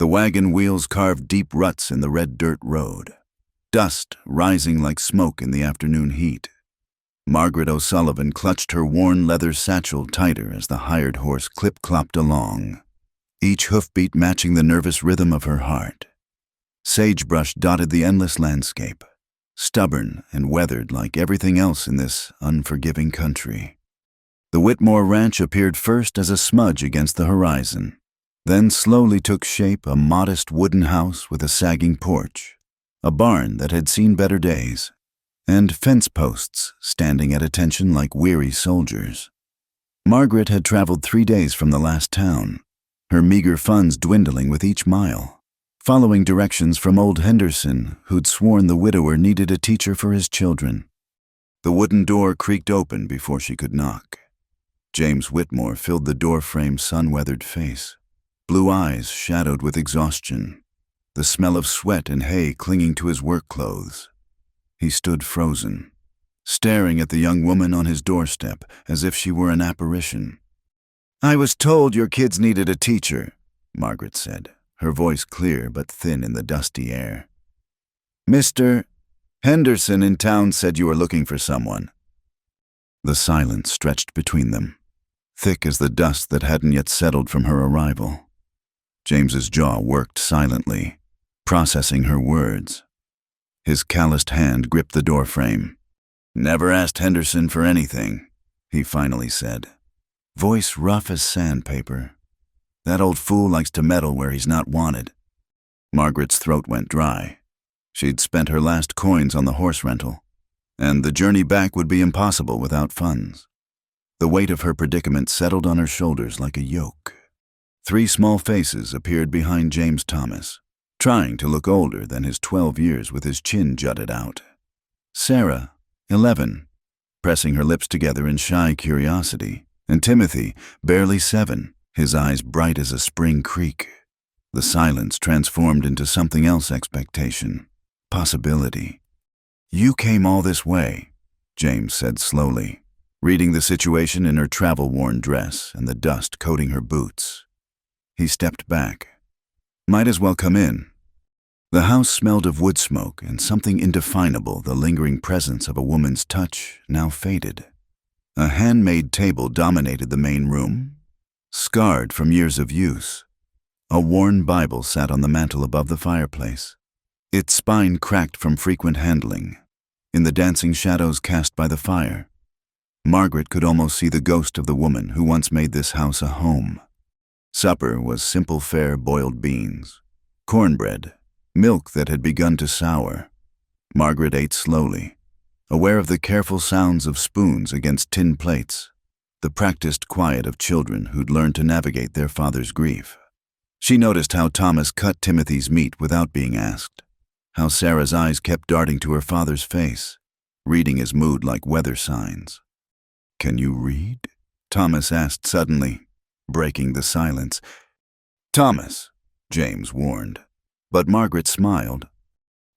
The wagon wheels carved deep ruts in the red dirt road, dust rising like smoke in the afternoon heat. Margaret O'Sullivan clutched her worn leather satchel tighter as the hired horse clip-clopped along, each hoofbeat matching the nervous rhythm of her heart. Sagebrush dotted the endless landscape, stubborn and weathered like everything else in this unforgiving country. The Whitmore Ranch appeared first as a smudge against the horizon, then slowly took shape a modest wooden house with a sagging porch, a barn that had seen better days, and fence posts standing at attention like weary soldiers. Margaret had traveled 3 days from the last town, her meager funds dwindling with each mile, following directions from old Henderson, who'd sworn the widower needed a teacher for his children. The wooden door creaked open before she could knock. James Whitmore filled the doorframe's sun-weathered face, blue eyes shadowed with exhaustion, the smell of sweat and hay clinging to his work clothes. He stood frozen, staring at the young woman on his doorstep as if she were an apparition. "I was told your kids needed a teacher," Margaret said, her voice clear but thin in the dusty air. "Mr. Henderson in town said you were looking for someone." The silence stretched between them, thick as the dust that hadn't yet settled from her arrival. James's jaw worked silently, processing her words. His calloused hand gripped the doorframe. "Never asked Henderson for anything," he finally said, voice rough as sandpaper. "That old fool likes to meddle where he's not wanted." Margaret's throat went dry. She'd spent her last coins on the horse rental, and the journey back would be impossible without funds. The weight of her predicament settled on her shoulders like a yoke. 3 small faces appeared behind James Thomas, trying to look older than his 12 years with his chin jutted out. Sarah, 11, pressing her lips together in shy curiosity, and Timothy, barely 7, his eyes bright as a spring creek. The silence transformed into something else: expectation, possibility. "You came all this way," James said slowly, reading the situation in her travel-worn dress and the dust coating her boots. He stepped back. "Might as well come in." The house smelled of wood smoke and something indefinable, the lingering presence of a woman's touch, now faded. A handmade table dominated the main room, scarred from years of use. A worn Bible sat on the mantel above the fireplace, its spine cracked from frequent handling. In the dancing shadows cast by the fire, Margaret could almost see the ghost of the woman who once made this house a home. Supper was simple fare: boiled beans, cornbread, milk that had begun to sour. Margaret ate slowly, aware of the careful sounds of spoons against tin plates, the practiced quiet of children who'd learned to navigate their father's grief. She noticed how Thomas cut Timothy's meat without being asked, how Sarah's eyes kept darting to her father's face, reading his mood like weather signs. "Can you read?" Thomas asked suddenly, breaking the silence. "Thomas," James warned, but Margaret smiled.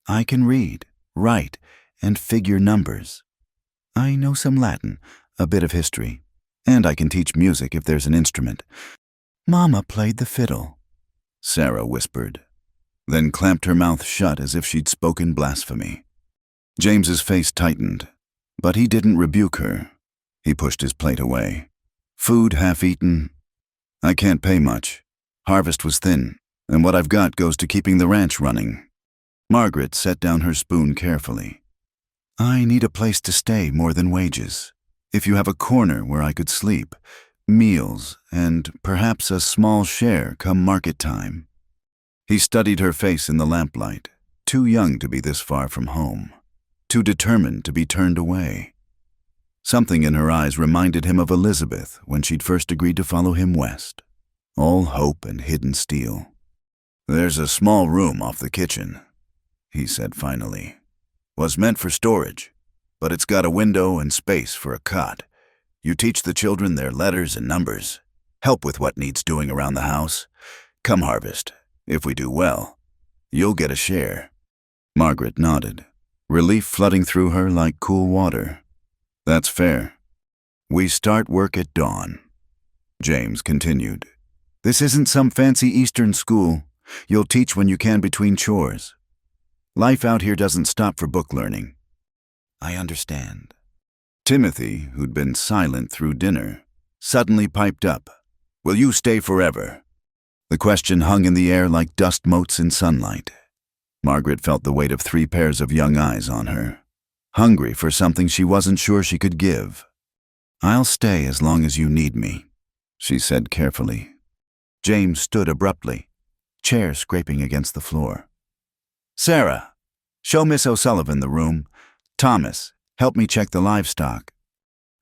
"I can read, write, and figure numbers. I know some Latin, a bit of history, and I can teach music if there's an instrument. Mama played the fiddle," Sarah whispered, then clamped her mouth shut as if she'd spoken blasphemy. James's face tightened, but he didn't rebuke her. He pushed his plate away. "Food half-eaten. I can't pay much. Harvest was thin, and what I've got goes to keeping the ranch running." Margaret set down her spoon carefully. "I need a place to stay more than wages. If you have a corner where I could sleep, meals, and perhaps a small share come market time." He studied her face in the lamplight, too young to be this far from home, too determined to be turned away. Something in her eyes reminded him of Elizabeth when she'd first agreed to follow him west. All hope and hidden steel. "There's a small room off the kitchen," he said finally. "Was meant for storage, but it's got a window and space for a cot. You teach the children their letters and numbers, help with what needs doing around the house. Come harvest, if we do well, you'll get a share." Margaret nodded, relief flooding through her like cool water. "That's fair. We start work at dawn." James continued. "This isn't some fancy Eastern school. You'll teach when you can between chores. Life out here doesn't stop for book learning. I understand. Timothy, who'd been silent through dinner, suddenly piped up. Will you stay forever? The question hung in the air like dust motes in sunlight. Margaret felt the weight of 3 pairs of young eyes on her, hungry for something she wasn't sure she could give. I'll stay as long as you need me, she said carefully. James stood abruptly, chair scraping against the floor. Sarah, show Miss O'Sullivan the room. Thomas, help me check the livestock.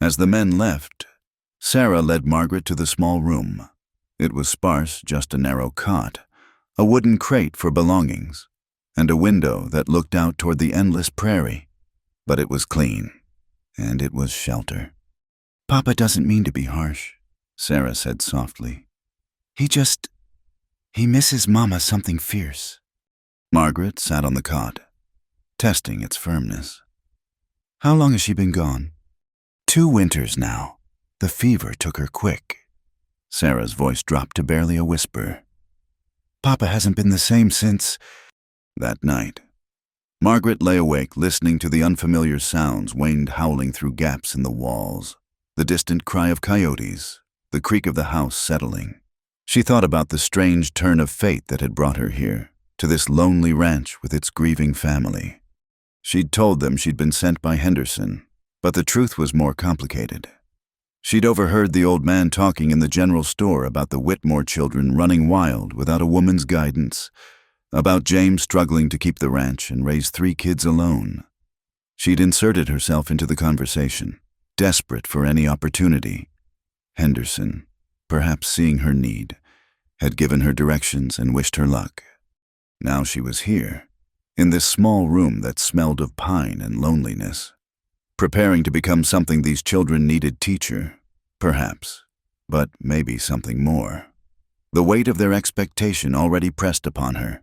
As the men left, Sarah led Margaret to the small room. It was sparse, just a narrow cot, a wooden crate for belongings, and a window that looked out toward the endless prairie. But it was clean, and it was shelter. Papa doesn't mean to be harsh, Sarah said softly. He misses Mama something fierce. Margaret sat on the cot, testing its firmness. How long has she been gone? 2 winters now. The fever took her quick. Sarah's voice dropped to barely a whisper. Papa hasn't been the same since... That night, Margaret lay awake listening to the unfamiliar sounds waned howling through gaps in the walls, the distant cry of coyotes, the creak of the house settling. She thought about the strange turn of fate that had brought her here, to this lonely ranch with its grieving family. She'd told them she'd been sent by Henderson, but the truth was more complicated. She'd overheard the old man talking in the general store about the Whitmore children running wild without a woman's guidance, about James struggling to keep the ranch and raise 3 kids alone. She'd inserted herself into the conversation, desperate for any opportunity. Henderson, perhaps seeing her need, had given her directions and wished her luck. Now she was here, in this small room that smelled of pine and loneliness, preparing to become something these children needed. Teacher, perhaps, but maybe something more. The weight of their expectation already pressed upon her,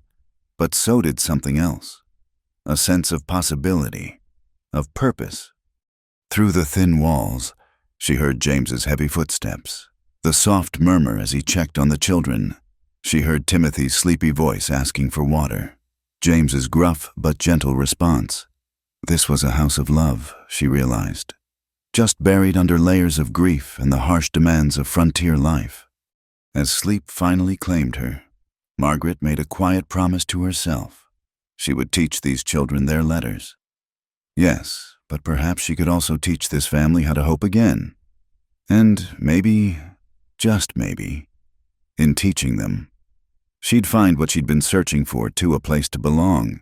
but so did something else, a sense of possibility, of purpose. Through the thin walls, she heard James's heavy footsteps, the soft murmur as he checked on the children. She heard Timothy's sleepy voice asking for water, James's gruff but gentle response. This was a house of love, she realized, just buried under layers of grief and the harsh demands of frontier life. As sleep finally claimed her, Margaret made a quiet promise to herself. She would teach these children their letters. Yes, but perhaps she could also teach this family how to hope again. And maybe, just maybe, in teaching them, she'd find what she'd been searching for too, a place to belong.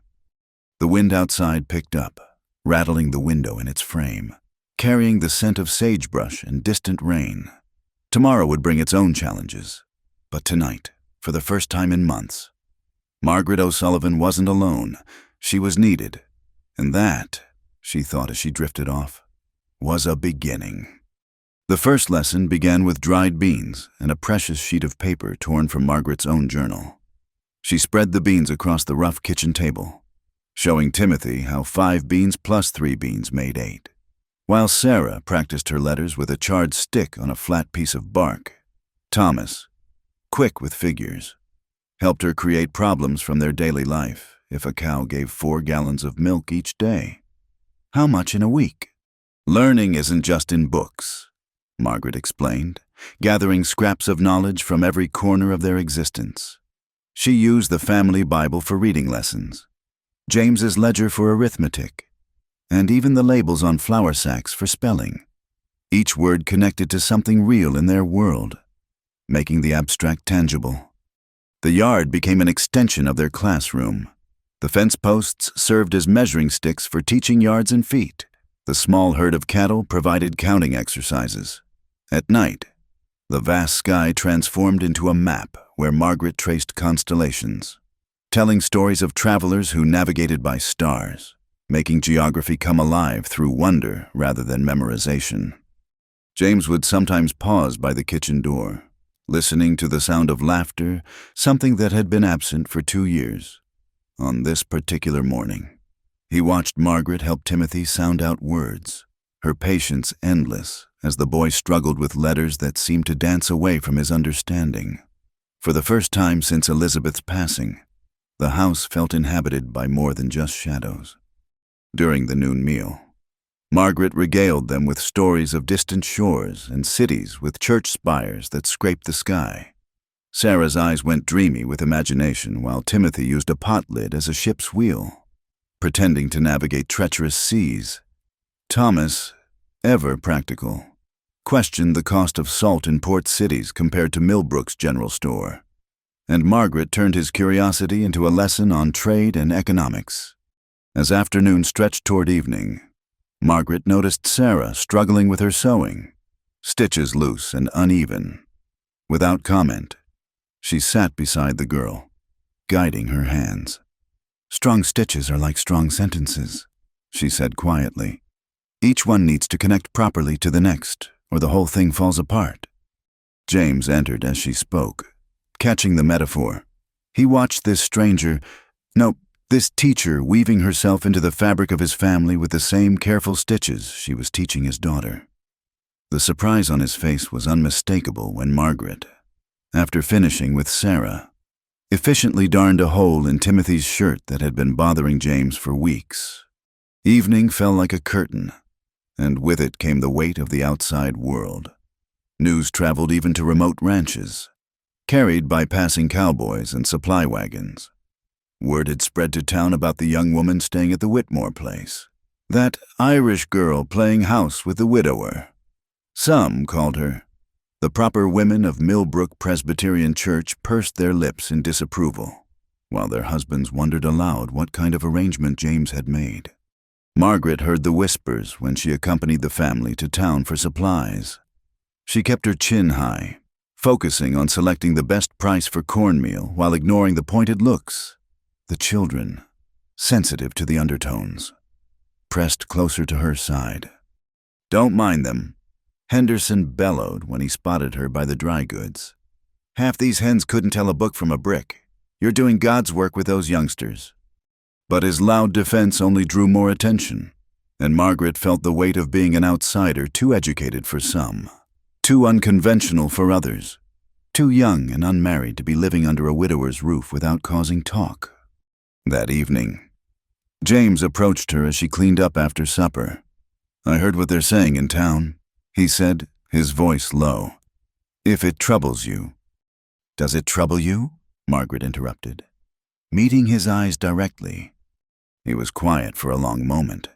The wind outside picked up, rattling the window in its frame, carrying the scent of sagebrush and distant rain. Tomorrow would bring its own challenges, but tonight, for the first time in months, Margaret O'Sullivan wasn't alone. She was needed, and that, she thought as she drifted off, was a beginning. The first lesson began with dried beans and a precious sheet of paper torn from Margaret's own journal. She spread the beans across the rough kitchen table, showing Timothy how 5 beans plus 3 beans made 8, while Sarah practiced her letters with a charred stick on a flat piece of bark. Thomas, quick with figures, helped her create problems from their daily life. If a cow gave 4 gallons of milk each day, how much in a week? Learning isn't just in books, Margaret explained, gathering scraps of knowledge from every corner of their existence. She used the family Bible for reading lessons, James's ledger for arithmetic, and even the labels on flour sacks for spelling. Each word connected to something real in their world, making the abstract tangible. The yard became an extension of their classroom. The fence posts served as measuring sticks for teaching yards and feet. The small herd of cattle provided counting exercises. At night, the vast sky transformed into a map where Margaret traced constellations, telling stories of travelers who navigated by stars, making geography come alive through wonder rather than memorization. James would sometimes pause by the kitchen door, listening to the sound of laughter, something that had been absent for 2 years. On this particular morning, he watched Margaret help Timothy sound out words, her patience endless as the boy struggled with letters that seemed to dance away from his understanding. For the first time since Elizabeth's passing, the house felt inhabited by more than just shadows. During the noon meal, Margaret regaled them with stories of distant shores and cities with church spires that scraped the sky. Sarah's eyes went dreamy with imagination while Timothy used a pot lid as a ship's wheel, pretending to navigate treacherous seas. Thomas, ever practical, questioned the cost of salt in port cities compared to Millbrook's general store, and Margaret turned his curiosity into a lesson on trade and economics. As afternoon stretched toward evening, Margaret noticed Sarah struggling with her sewing, stitches loose and uneven. Without comment, she sat beside the girl, guiding her hands. "Strong stitches are like strong sentences," she said quietly. "Each one needs to connect properly to the next, or the whole thing falls apart." James entered as she spoke, catching the metaphor. He watched this teacher weaving herself into the fabric of his family with the same careful stitches she was teaching his daughter. The surprise on his face was unmistakable when Margaret, after finishing with Sarah, efficiently darned a hole in Timothy's shirt that had been bothering James for weeks. Evening fell like a curtain, and with it came the weight of the outside world. News traveled even to remote ranches, carried by passing cowboys and supply wagons. Word had spread to town about the young woman staying at the Whitmore place, that Irish girl playing house with the widower. Some called her. The proper women of Millbrook Presbyterian Church pursed their lips in disapproval, while their husbands wondered aloud what kind of arrangement James had made. Margaret heard the whispers when she accompanied the family to town for supplies. She kept her chin high, focusing on selecting the best price for cornmeal while ignoring the pointed looks. The children, sensitive to the undertones, pressed closer to her side. "Don't mind them," Henderson bellowed when he spotted her by the dry goods. "Half these hens couldn't tell a book from a brick. You're doing God's work with those youngsters." But his loud defense only drew more attention, and Margaret felt the weight of being an outsider, too educated for some, too unconventional for others, too young and unmarried to be living under a widower's roof without causing talk. That evening, James approached her as she cleaned up after supper. "I heard what they're saying in town," he said, his voice low. "If it troubles you." "Does it trouble you?" Margaret interrupted, meeting his eyes directly. He was quiet for a long moment.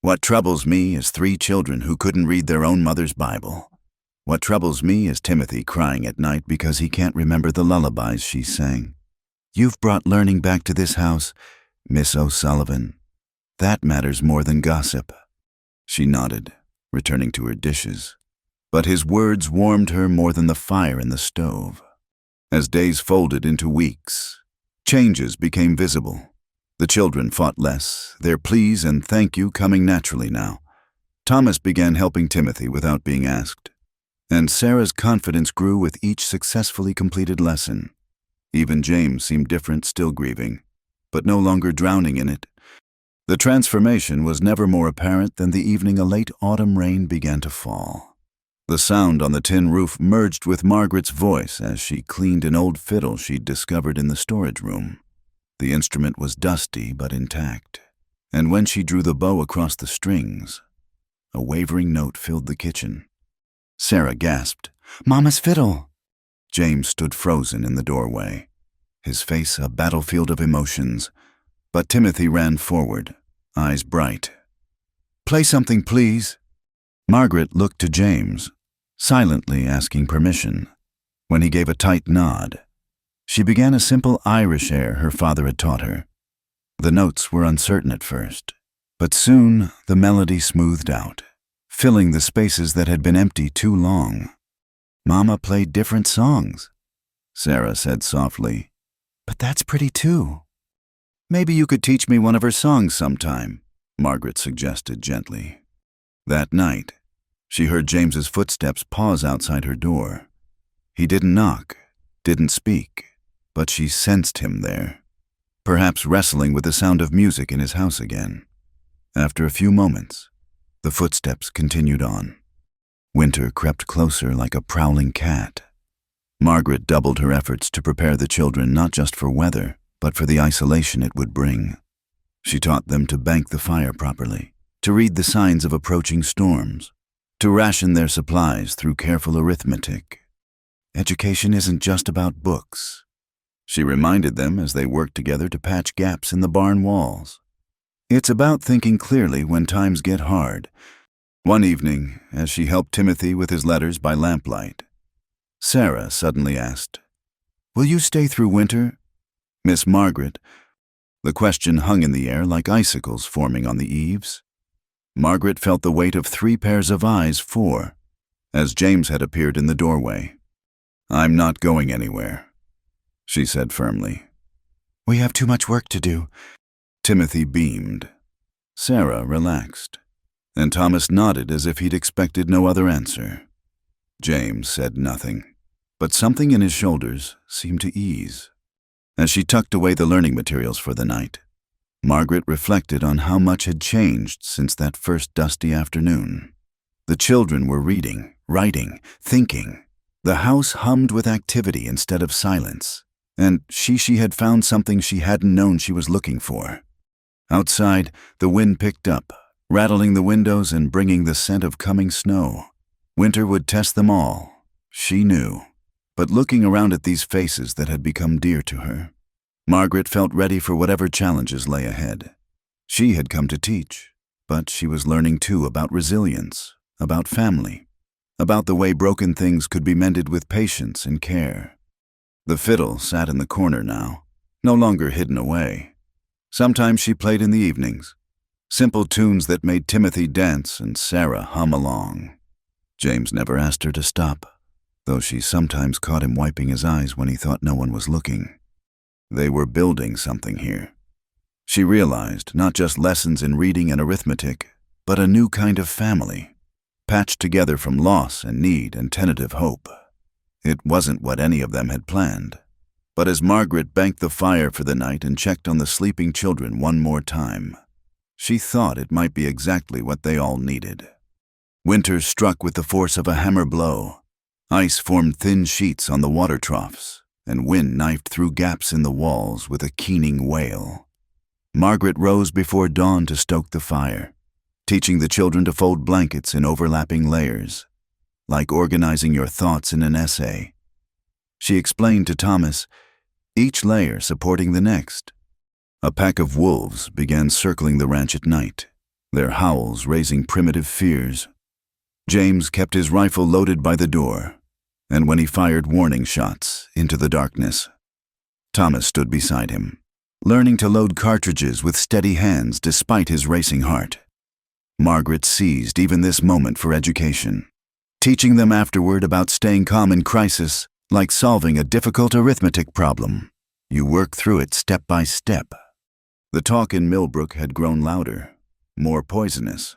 "What troubles me is 3 children who couldn't read their own mother's Bible. What troubles me is Timothy crying at night because he can't remember the lullabies she sang. You've brought learning back to this house, Miss O'Sullivan. That matters more than gossip." She nodded, returning to her dishes, but his words warmed her more than the fire in the stove. As days folded into weeks, changes became visible. The children fought less, their pleas and thank you coming naturally now. Thomas began helping Timothy without being asked, and Sarah's confidence grew with each successfully completed lesson. Even James seemed different, still grieving, but no longer drowning in it. The transformation was never more apparent than the evening a late autumn rain began to fall. The sound on the tin roof merged with Margaret's voice as she cleaned an old fiddle she'd discovered in the storage room. The instrument was dusty but intact, and when she drew the bow across the strings, a wavering note filled the kitchen. Sarah gasped, "Mama's fiddle!" James stood frozen in the doorway, his face a battlefield of emotions, but Timothy ran forward, eyes bright. "Play something, please." Margaret looked to James, silently asking permission. When he gave a tight nod, she began a simple Irish air her father had taught her. The notes were uncertain at first, but soon the melody smoothed out, filling the spaces that had been empty too long. "Mama played different songs," Sarah said softly. "But that's pretty too." "Maybe you could teach me one of her songs sometime," Margaret suggested gently. That night, she heard James's footsteps pause outside her door. He didn't knock, didn't speak, but she sensed him there, perhaps wrestling with the sound of music in his house again. After a few moments, the footsteps continued on. Winter crept closer like a prowling cat. Margaret doubled her efforts to prepare the children not just for weather, but for the isolation it would bring. She taught them to bank the fire properly, to read the signs of approaching storms, to ration their supplies through careful arithmetic. Education isn't just about books, she reminded them as they worked together to patch gaps in the barn walls. It's about thinking clearly when times get hard. One evening, as she helped Timothy with his letters by lamplight, Sarah suddenly asked, "Will you stay through winter, Miss Margaret?" The question hung in the air like icicles forming on the eaves. Margaret felt the weight of 3 pairs of eyes, 4, as James had appeared in the doorway. "I'm not going anywhere," she said firmly. "We have too much work to do." Timothy beamed. Sarah relaxed, and Thomas nodded as if he'd expected no other answer. James said nothing, but something in his shoulders seemed to ease. As she tucked away the learning materials for the night, Margaret reflected on how much had changed since that first dusty afternoon. The children were reading, writing, thinking. The house hummed with activity instead of silence, and she had found something she hadn't known she was looking for. Outside, the wind picked up, rattling the windows and bringing the scent of coming snow. Winter would test them all, she knew. But looking around at these faces that had become dear to her, Margaret felt ready for whatever challenges lay ahead. She had come to teach, but she was learning too about resilience, about family, about the way broken things could be mended with patience and care. The fiddle sat in the corner now, no longer hidden away. Sometimes she played in the evenings, simple tunes that made Timothy dance and Sarah hum along. James never asked her to stop, though she sometimes caught him wiping his eyes when he thought no one was looking. They were building something here. She realized not just lessons in reading and arithmetic, but a new kind of family, patched together from loss and need and tentative hope. It wasn't what any of them had planned, but as Margaret banked the fire for the night and checked on the sleeping children one more time, she thought it might be exactly what they all needed. Winter struck with the force of a hammer blow. Ice formed thin sheets on the water troughs, and wind knifed through gaps in the walls with a keening wail. Margaret rose before dawn to stoke the fire, teaching the children to fold blankets in overlapping layers, like organizing your thoughts in an essay. She explained to Thomas, each layer supporting the next. A pack of wolves began circling the ranch at night, their howls raising primitive fears. James kept his rifle loaded by the door, and when he fired warning shots into the darkness, Thomas stood beside him, learning to load cartridges with steady hands despite his racing heart. Margaret seized even this moment for education, teaching them afterward about staying calm in crisis, like solving a difficult arithmetic problem. You work through it step by step. The talk in Millbrook had grown louder, more poisonous.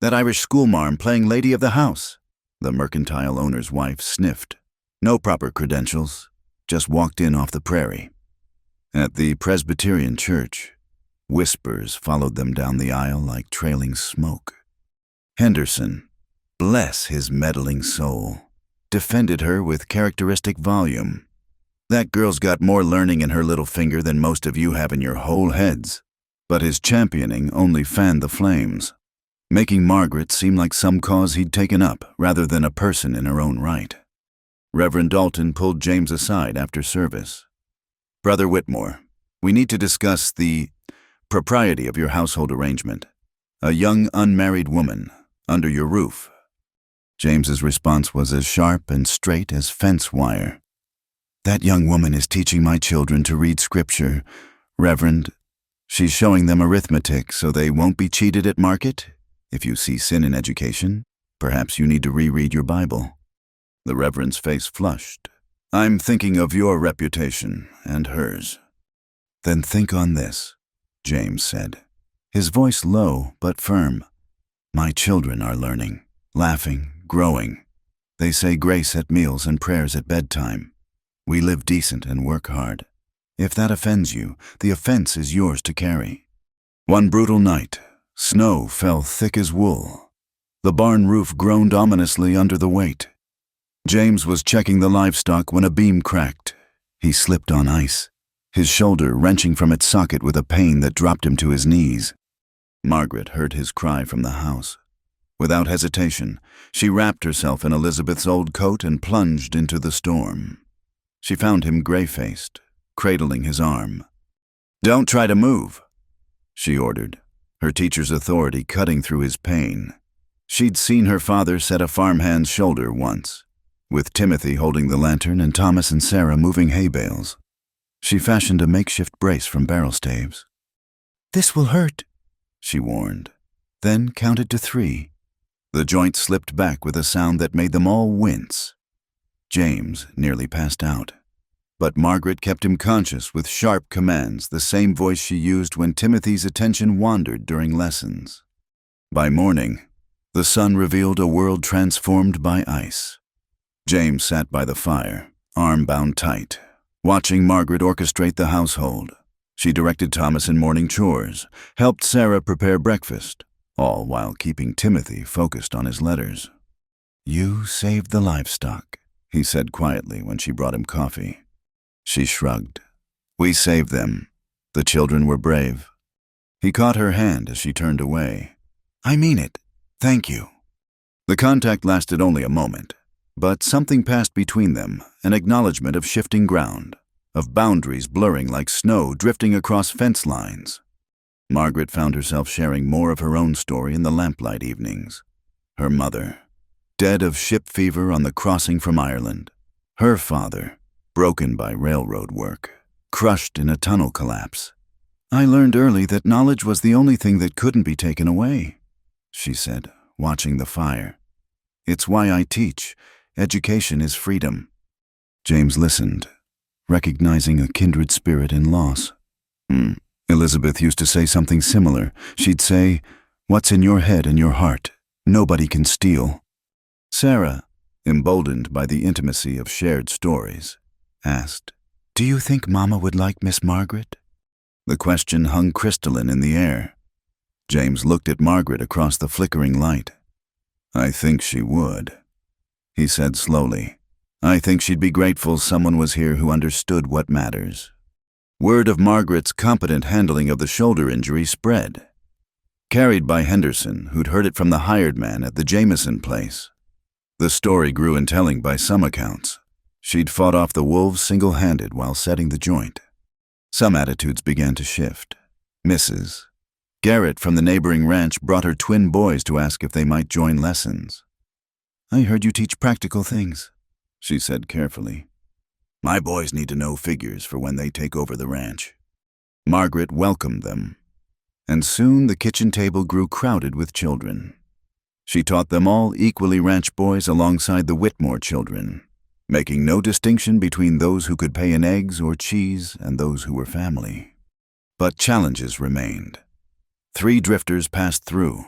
"That Irish schoolmarm playing lady of the house," the mercantile owner's wife sniffed. No proper credentials, just walked in off the prairie. At the Presbyterian church, whispers followed them down the aisle like trailing smoke. Henderson, bless his meddling soul, defended her with characteristic volume. "That girl's got more learning in her little finger than most of you have in your whole heads." But his championing only fanned the flames, making Margaret seem like some cause he'd taken up rather than a person in her own right. Reverend Dalton pulled James aside after service. "Brother Whitmore, we need to discuss the propriety of your household arrangement. A young unmarried woman under your roof." James's response was as sharp and straight as fence wire. "That young woman is teaching my children to read scripture, Reverend. She's showing them arithmetic so they won't be cheated at market. If you see sin in education, perhaps you need to reread your Bible." The Reverend's face flushed. "I'm thinking of your reputation and hers." "Then think on this," James said, his voice low but firm. "My children are learning, laughing, growing. They say grace at meals and prayers at bedtime. We live decent and work hard. If that offends you, the offense is yours to carry." One brutal night, snow fell thick as wool. The barn roof groaned ominously under the weight. James was checking the livestock when a beam cracked. He slipped on ice, his shoulder wrenching from its socket with a pain that dropped him to his knees. Margaret heard his cry from the house. Without hesitation, she wrapped herself in Elizabeth's old coat and plunged into the storm. She found him gray-faced, cradling his arm. "Don't try to move," she ordered, her teacher's authority cutting through his pain. She'd seen her father set a farmhand's shoulder once, with Timothy holding the lantern and Thomas and Sarah moving hay bales. She fashioned a makeshift brace from barrel staves. "This will hurt," she warned, then counted to 3. The joint slipped back with a sound that made them all wince. James nearly passed out, but Margaret kept him conscious with sharp commands, the same voice she used when Timothy's attention wandered during lessons. By morning, the sun revealed a world transformed by ice. James sat by the fire, arm bound tight, watching Margaret orchestrate the household. She directed Thomas in morning chores, helped Sarah prepare breakfast, all while keeping Timothy focused on his letters. "You saved the livestock," he said quietly when she brought him coffee. She shrugged. "We saved them. The children were brave." He caught her hand as she turned away. "I mean it. Thank you." The contact lasted only a moment, but something passed between them, an acknowledgement of shifting ground, of boundaries blurring like snow drifting across fence lines. Margaret found herself sharing more of her own story in the lamplight evenings. Her mother, dead of ship fever on the crossing from Ireland. Her father, broken by railroad work, crushed in a tunnel collapse. "I learned early that knowledge was the only thing that couldn't be taken away," she said, watching the fire. "It's why I teach. Education is freedom." James listened, recognizing a kindred spirit in loss. Elizabeth used to say something similar. She'd say, "What's in your head and your heart, nobody can steal." Sarah, emboldened by the intimacy of shared stories, asked, "Do you think Mama would like Miss Margaret?" The question hung crystalline in the air. James looked at Margaret across the flickering light. "I think she would," he said slowly. "I think she'd be grateful someone was here who understood what matters." Word of Margaret's competent handling of the shoulder injury spread, carried by Henderson, who'd heard it from the hired man at the Jameson place. The story grew in telling by some accounts. She'd fought off the wolves single-handed while setting the joint. Some attitudes began to shift. Mrs. Garrett from the neighboring ranch brought her twin boys to ask if they might join lessons. "I heard you teach practical things," she said carefully. "My boys need to know figures for when they take over the ranch." Margaret welcomed them, and soon the kitchen table grew crowded with children. She taught them all equally ranch boys alongside the Whitmore children, making no distinction between those who could pay in eggs or cheese and those who were family. But challenges remained. 3 drifters passed through,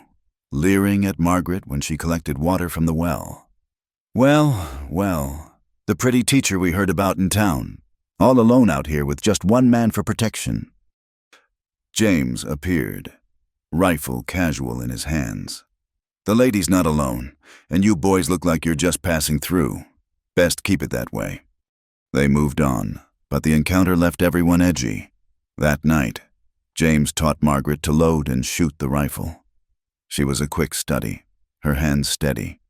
leering at Margaret when she collected water from the well. Well, the pretty teacher we heard about in town, all alone out here with just one man for protection." James appeared, rifle casual in his hands. "The lady's not alone, and you boys look like you're just passing through. Best keep it that way." They moved on, but the encounter left everyone edgy. That night, James taught Margaret to load and shoot the rifle. She was a quick study, her hand steady,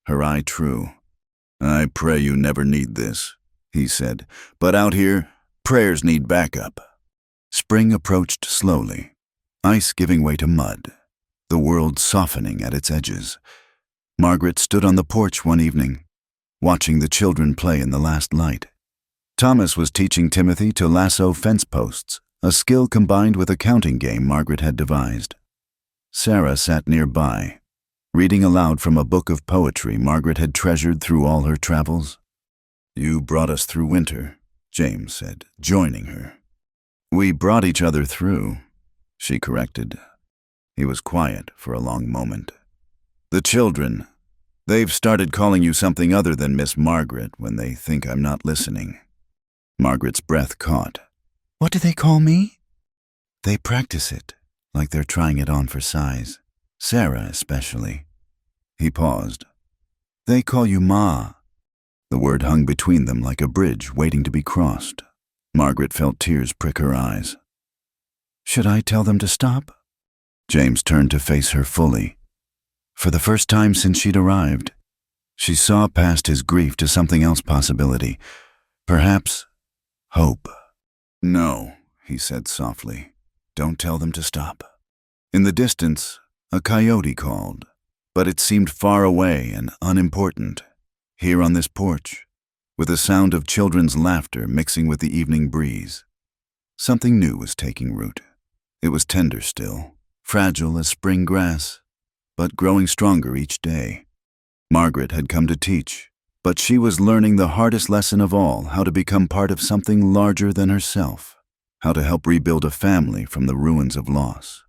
her eye true. "I pray you never need this," he said, "but out here, prayers need backup." Spring approached slowly, ice giving way to mud, the world softening at its edges. Margaret stood on the porch one evening, watching the children play in the last light. Thomas was teaching Timothy to lasso fence posts, a skill combined with a counting game Margaret had devised. Sarah sat nearby, reading aloud from a book of poetry Margaret had treasured through all her travels. "You brought us through winter," James said, joining her. "We brought each other through," she corrected. He was quiet for a long moment. "The children, they've started calling you something other than Miss Margaret when they think I'm not listening." Margaret's breath caught. "What do they call me?" "They practice it, like they're trying it on for size. Sarah especially." He paused. "They call you Ma." The word hung between them like a bridge waiting to be crossed. Margaret felt tears prick her eyes. "Should I tell them to stop?" James turned to face her fully. For the first time since she'd arrived, she saw past his grief to something else possibility. Perhaps hope. "No," he said softly. "Don't tell them to stop." In the distance, a coyote called, but it seemed far away and unimportant. Here on this porch, with the sound of children's laughter mixing with the evening breeze, something new was taking root. It was tender still, fragile as spring grass, but growing stronger each day. Margaret had come to teach, but she was learning the hardest lesson of all, how to become part of something larger than herself, how to help rebuild a family from the ruins of loss.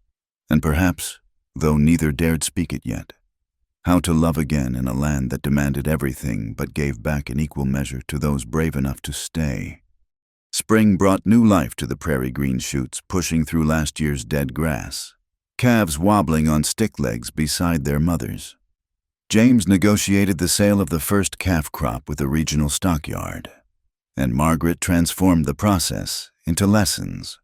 And perhaps, though neither dared speak it yet, how to love again in a land that demanded everything but gave back in equal measure to those brave enough to stay. Spring brought new life to the prairie green shoots, pushing through last year's dead grass, calves wobbling on stick legs beside their mothers. James negotiated the sale of the first calf crop with a regional stockyard, and Margaret transformed the process into lessons.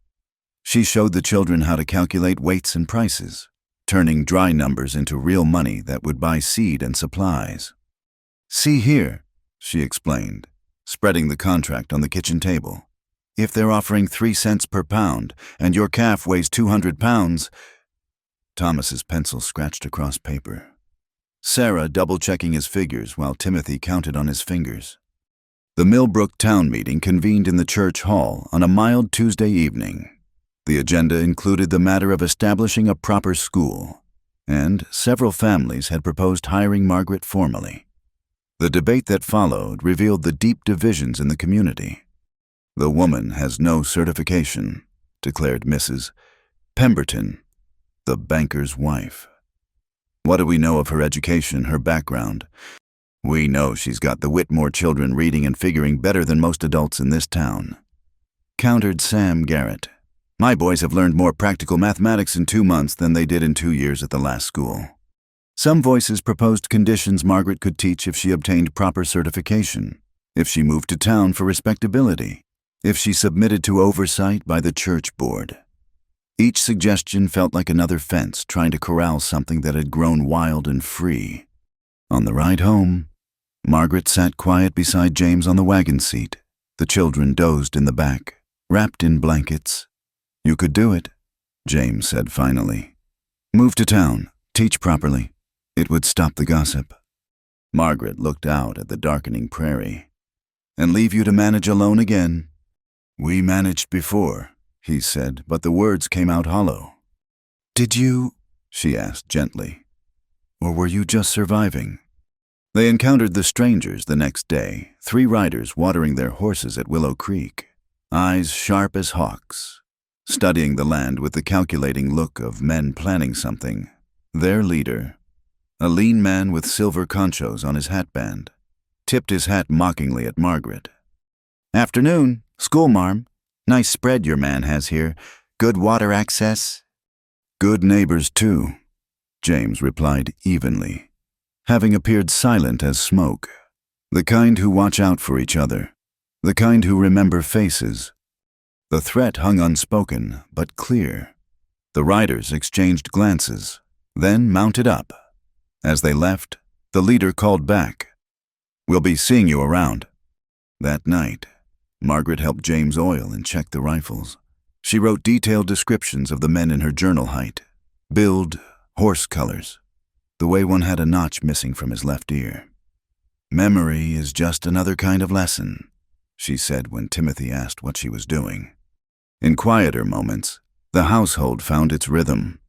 She showed the children how to calculate weights and prices, turning dry numbers into real money that would buy seed and supplies. "See here," she explained, spreading the contract on the kitchen table. "If they're offering 3 cents per pound and your calf weighs 200 pounds, Thomas's pencil scratched across paper. Sarah double-checking his figures while Timothy counted on his fingers. The Millbrook town meeting convened in the church hall on a mild Tuesday evening. The agenda included the matter of establishing a proper school, and several families had proposed hiring Margaret formally. The debate that followed revealed the deep divisions in the community. "The woman has no certification," declared Mrs. Pemberton, the banker's wife. "What do we know of her education, her background? We know she's got the Whitmore children reading and figuring better than most adults in this town," countered Sam Garrett. "My boys have learned more practical mathematics in 2 months than they did in 2 years at the last school." Some voices proposed conditions Margaret could teach if she obtained proper certification, if she moved to town for respectability, if she submitted to oversight by the church board. Each suggestion felt like another fence trying to corral something that had grown wild and free. On the ride home, Margaret sat quiet beside James on the wagon seat. The children dozed in the back, wrapped in blankets. "You could do it," James said finally. "Move to town, teach properly. It would stop the gossip." Margaret looked out at the darkening prairie. "And leave you to manage alone again?" "We managed before," he said, but the words came out hollow. "Did you?" she asked gently. "Or were you just surviving?" They encountered the strangers the next day, 3 riders watering their horses at Willow Creek, eyes sharp as hawks, studying the land with the calculating look of men planning something. Their leader, a lean man with silver conchos on his hatband, tipped his hat mockingly at Margaret. "Afternoon, school marm. Nice spread your man has here. Good water access." "Good neighbors, too," James replied evenly, having appeared silent as smoke. "The kind who watch out for each other, the kind who remember faces." The threat hung unspoken, but clear. The riders exchanged glances, then mounted up. As they left, the leader called back, "We'll be seeing you around." That night, Margaret helped James oil and check the rifles. She wrote detailed descriptions of the men in her journal height, build, horse colors, the way one had a notch missing from his left ear. "Memory is just another kind of lesson," she said when Timothy asked what she was doing. In quieter moments, the household found its rhythm.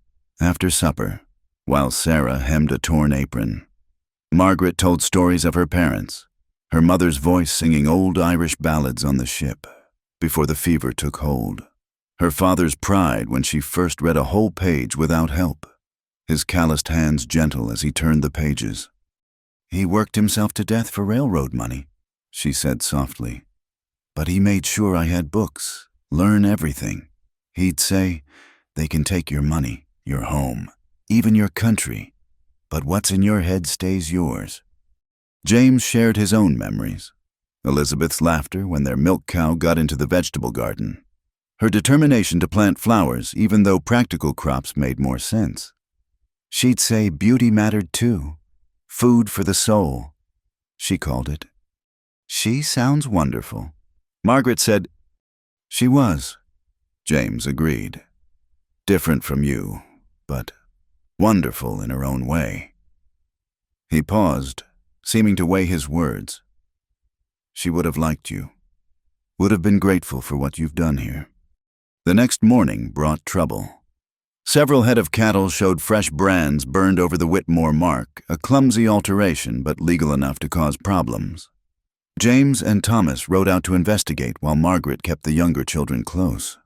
After supper, while Sarah hemmed a torn apron, Margaret told stories of her parents, her mother's voice singing old Irish ballads on the ship before the fever took hold, her father's pride when she first read a whole page without help, his calloused hands gentle as he turned the pages. "He worked himself to death for railroad money," she said softly. "But he made sure I had books, learn everything. He'd say, 'They can take your money, your home, even your country, but what's in your head stays yours.'" James shared his own memories, Elizabeth's laughter when their milk cow got into the vegetable garden. Her determination to plant flowers even though practical crops made more sense. She'd say beauty mattered too. Food for the soul, she called it. She sounds wonderful. Margaret said, she was. James agreed. Different from you, but wonderful in her own way. He paused, seeming to weigh his words. She would have liked you, would have been grateful for what you've done here. The next morning brought trouble. Several head of cattle showed fresh brands burned over the Whitmore mark, a clumsy alteration but legal enough to cause problems. James and Thomas rode out to investigate while Margaret kept the younger children close,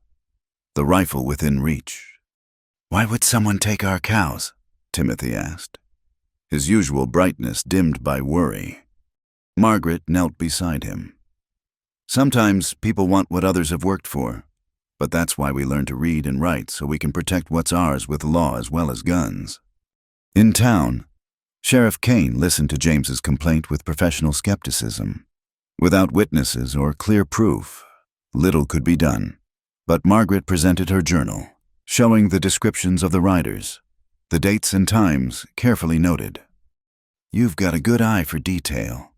the rifle within reach. Why would someone take our cows? Timothy asked, his usual brightness dimmed by worry. Margaret knelt beside him. Sometimes people want what others have worked for, but that's why we learn to read and write so we can protect what's ours with law as well as guns. In town, Sheriff Kane listened to James's complaint with professional skepticism. Without witnesses or clear proof, little could be done. But Margaret presented her journal, showing the descriptions of the riders, the dates and times carefully noted. You've got a good eye for detail,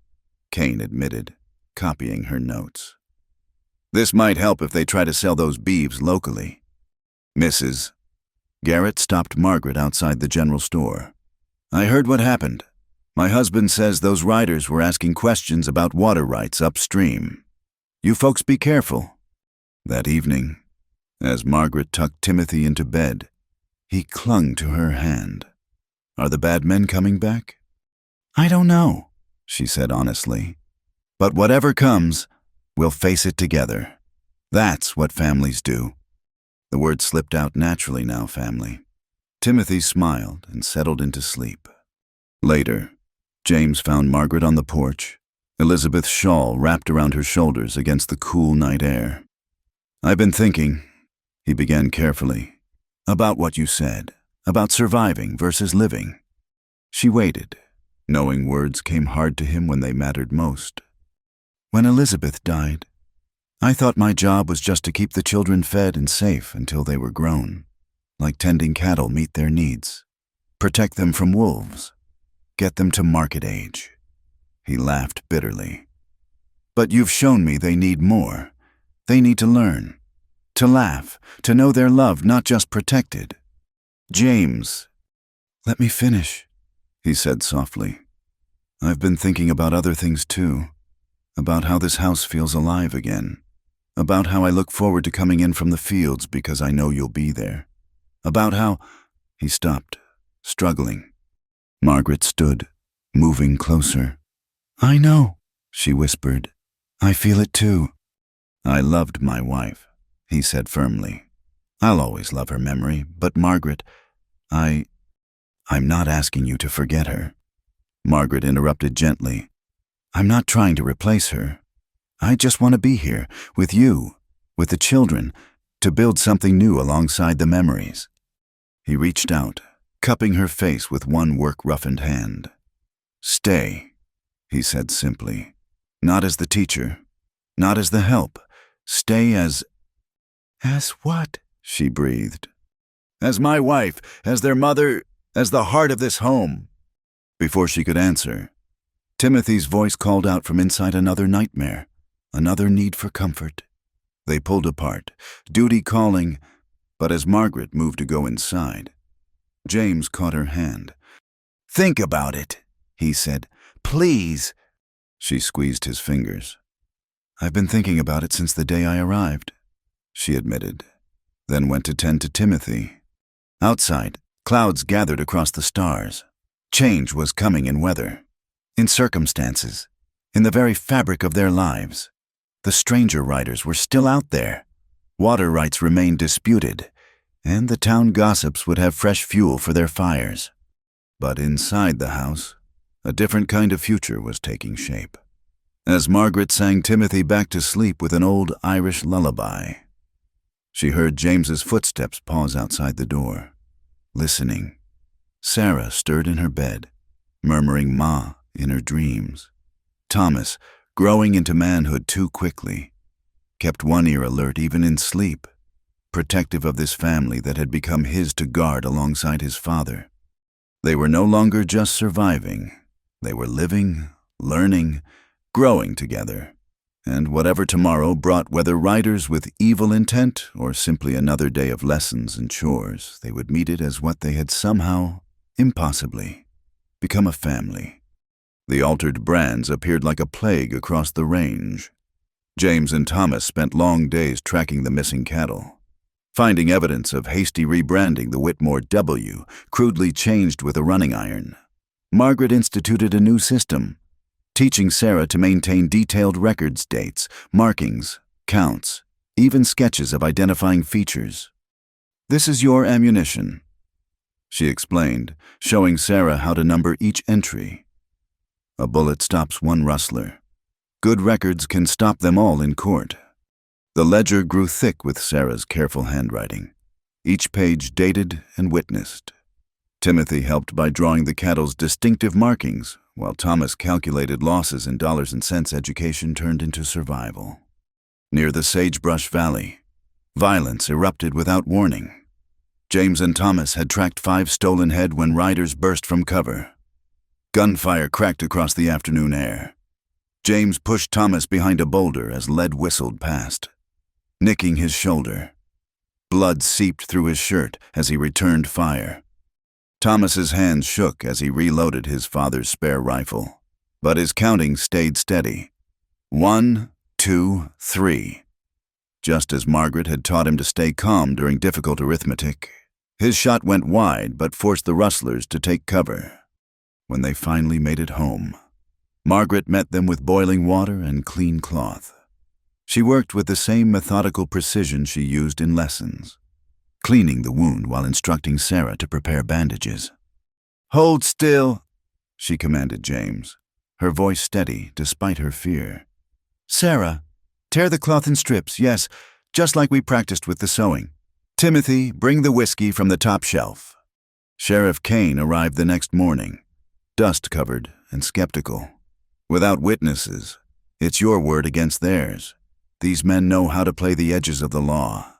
Kane admitted, copying her notes. This might help if they try to sell those beeves locally. Mrs. Garrett stopped Margaret outside the general store. I heard what happened. My husband says those riders were asking questions about water rights upstream. You folks be careful. That evening, as Margaret tucked Timothy into bed, he clung to her hand. Are the bad men coming back? I don't know, she said honestly. But whatever comes, we'll face it together. That's what families do. The word slipped out naturally now, family. Timothy smiled and settled into sleep. Later, James found Margaret on the porch, Elizabeth's shawl wrapped around her shoulders against the cool night air. I've been thinking, he began carefully, about what you said, about surviving versus living. She waited, knowing words came hard to him when they mattered most. When Elizabeth died, I thought my job was just to keep the children fed and safe until they were grown, like tending cattle meet their needs, protect them from wolves, get them to market age. He laughed bitterly. But you've shown me they need more. They need to learn, to laugh, to know they're loved, not just protected. James, let me finish, he said softly. I've been thinking about other things too, about how this house feels alive again, about how I look forward to coming in from the fields because I know you'll be there, about how— He stopped, struggling. Margaret stood, moving closer. I know, she whispered. I feel it too. I loved my wife, he said firmly. I'll always love her memory, but Margaret, I'm not asking you to forget her. Margaret interrupted gently. I'm not trying to replace her. I just want to be here, with you, with the children, to build something new alongside the memories. He reached out, cupping her face with one work-roughened hand. Stay, he said simply. Not as the teacher, not as the help. Stay as— As what? She breathed. As my wife, as their mother, as the heart of this home. Before she could answer, Timothy's voice called out from inside another nightmare, another need for comfort. They pulled apart, duty calling, but as Margaret moved to go inside, James caught her hand. Think about it, he said. Please. She squeezed his fingers. I've been thinking about it since the day I arrived, she admitted, then went to tend to Timothy. Outside, clouds gathered across the stars. Change was coming in weather, in circumstances, in the very fabric of their lives. The stranger riders were still out there. Water rights remained disputed, and the town gossips would have fresh fuel for their fires. But inside the house, a different kind of future was taking shape. As Margaret sang Timothy back to sleep with an old Irish lullaby, she heard James's footsteps pause outside the door. Listening, Sarah stirred in her bed, murmuring "Ma" in her dreams. Thomas growing into manhood too quickly, kept one ear alert even in sleep, protective of this family that had become his to guard alongside his father. They were no longer just surviving. They were living, learning, growing together. And whatever tomorrow brought, whether riders with evil intent or simply another day of lessons and chores, they would meet it as what they had somehow, impossibly, become a family. The altered brands appeared like a plague across the range. James and Thomas spent long days tracking the missing cattle, finding evidence of hasty rebranding the Whitmore W, crudely changed with a running iron. Margaret instituted a new system, teaching Sarah to maintain detailed records dates, markings, counts, even sketches of identifying features. "This is your ammunition," she explained, showing Sarah how to number each entry. "A bullet stops one rustler. Good records can stop them all in court." The ledger grew thick with Sarah's careful handwriting, each page dated and witnessed. Timothy helped by drawing the cattle's distinctive markings, while Thomas calculated losses in dollars and cents. Education turned into survival. Near the Sagebrush Valley, violence erupted without warning. James and Thomas had tracked 5 stolen head when riders burst from cover. Gunfire cracked across the afternoon air. James pushed Thomas behind a boulder as lead whistled past, nicking his shoulder. Blood seeped through his shirt as he returned fire. Thomas's hands shook as he reloaded his father's spare rifle, but his counting stayed steady. 1, 2, 3. Just as Margaret had taught him to stay calm during difficult arithmetic, his shot went wide but forced the rustlers to take cover. When they finally made it home, Margaret met them with boiling water and clean cloth. She worked with the same methodical precision she used in lessons, cleaning the wound while instructing Sarah to prepare bandages. "Hold still," she commanded James, her voice steady despite her fear. "Sarah, tear the cloth in strips, yes, just like we practiced with the sewing. Timothy, bring the whiskey from the top shelf." Sheriff Kane arrived the next morning, dust-covered and skeptical. "Without witnesses, it's your word against theirs. These men know how to play the edges of the law."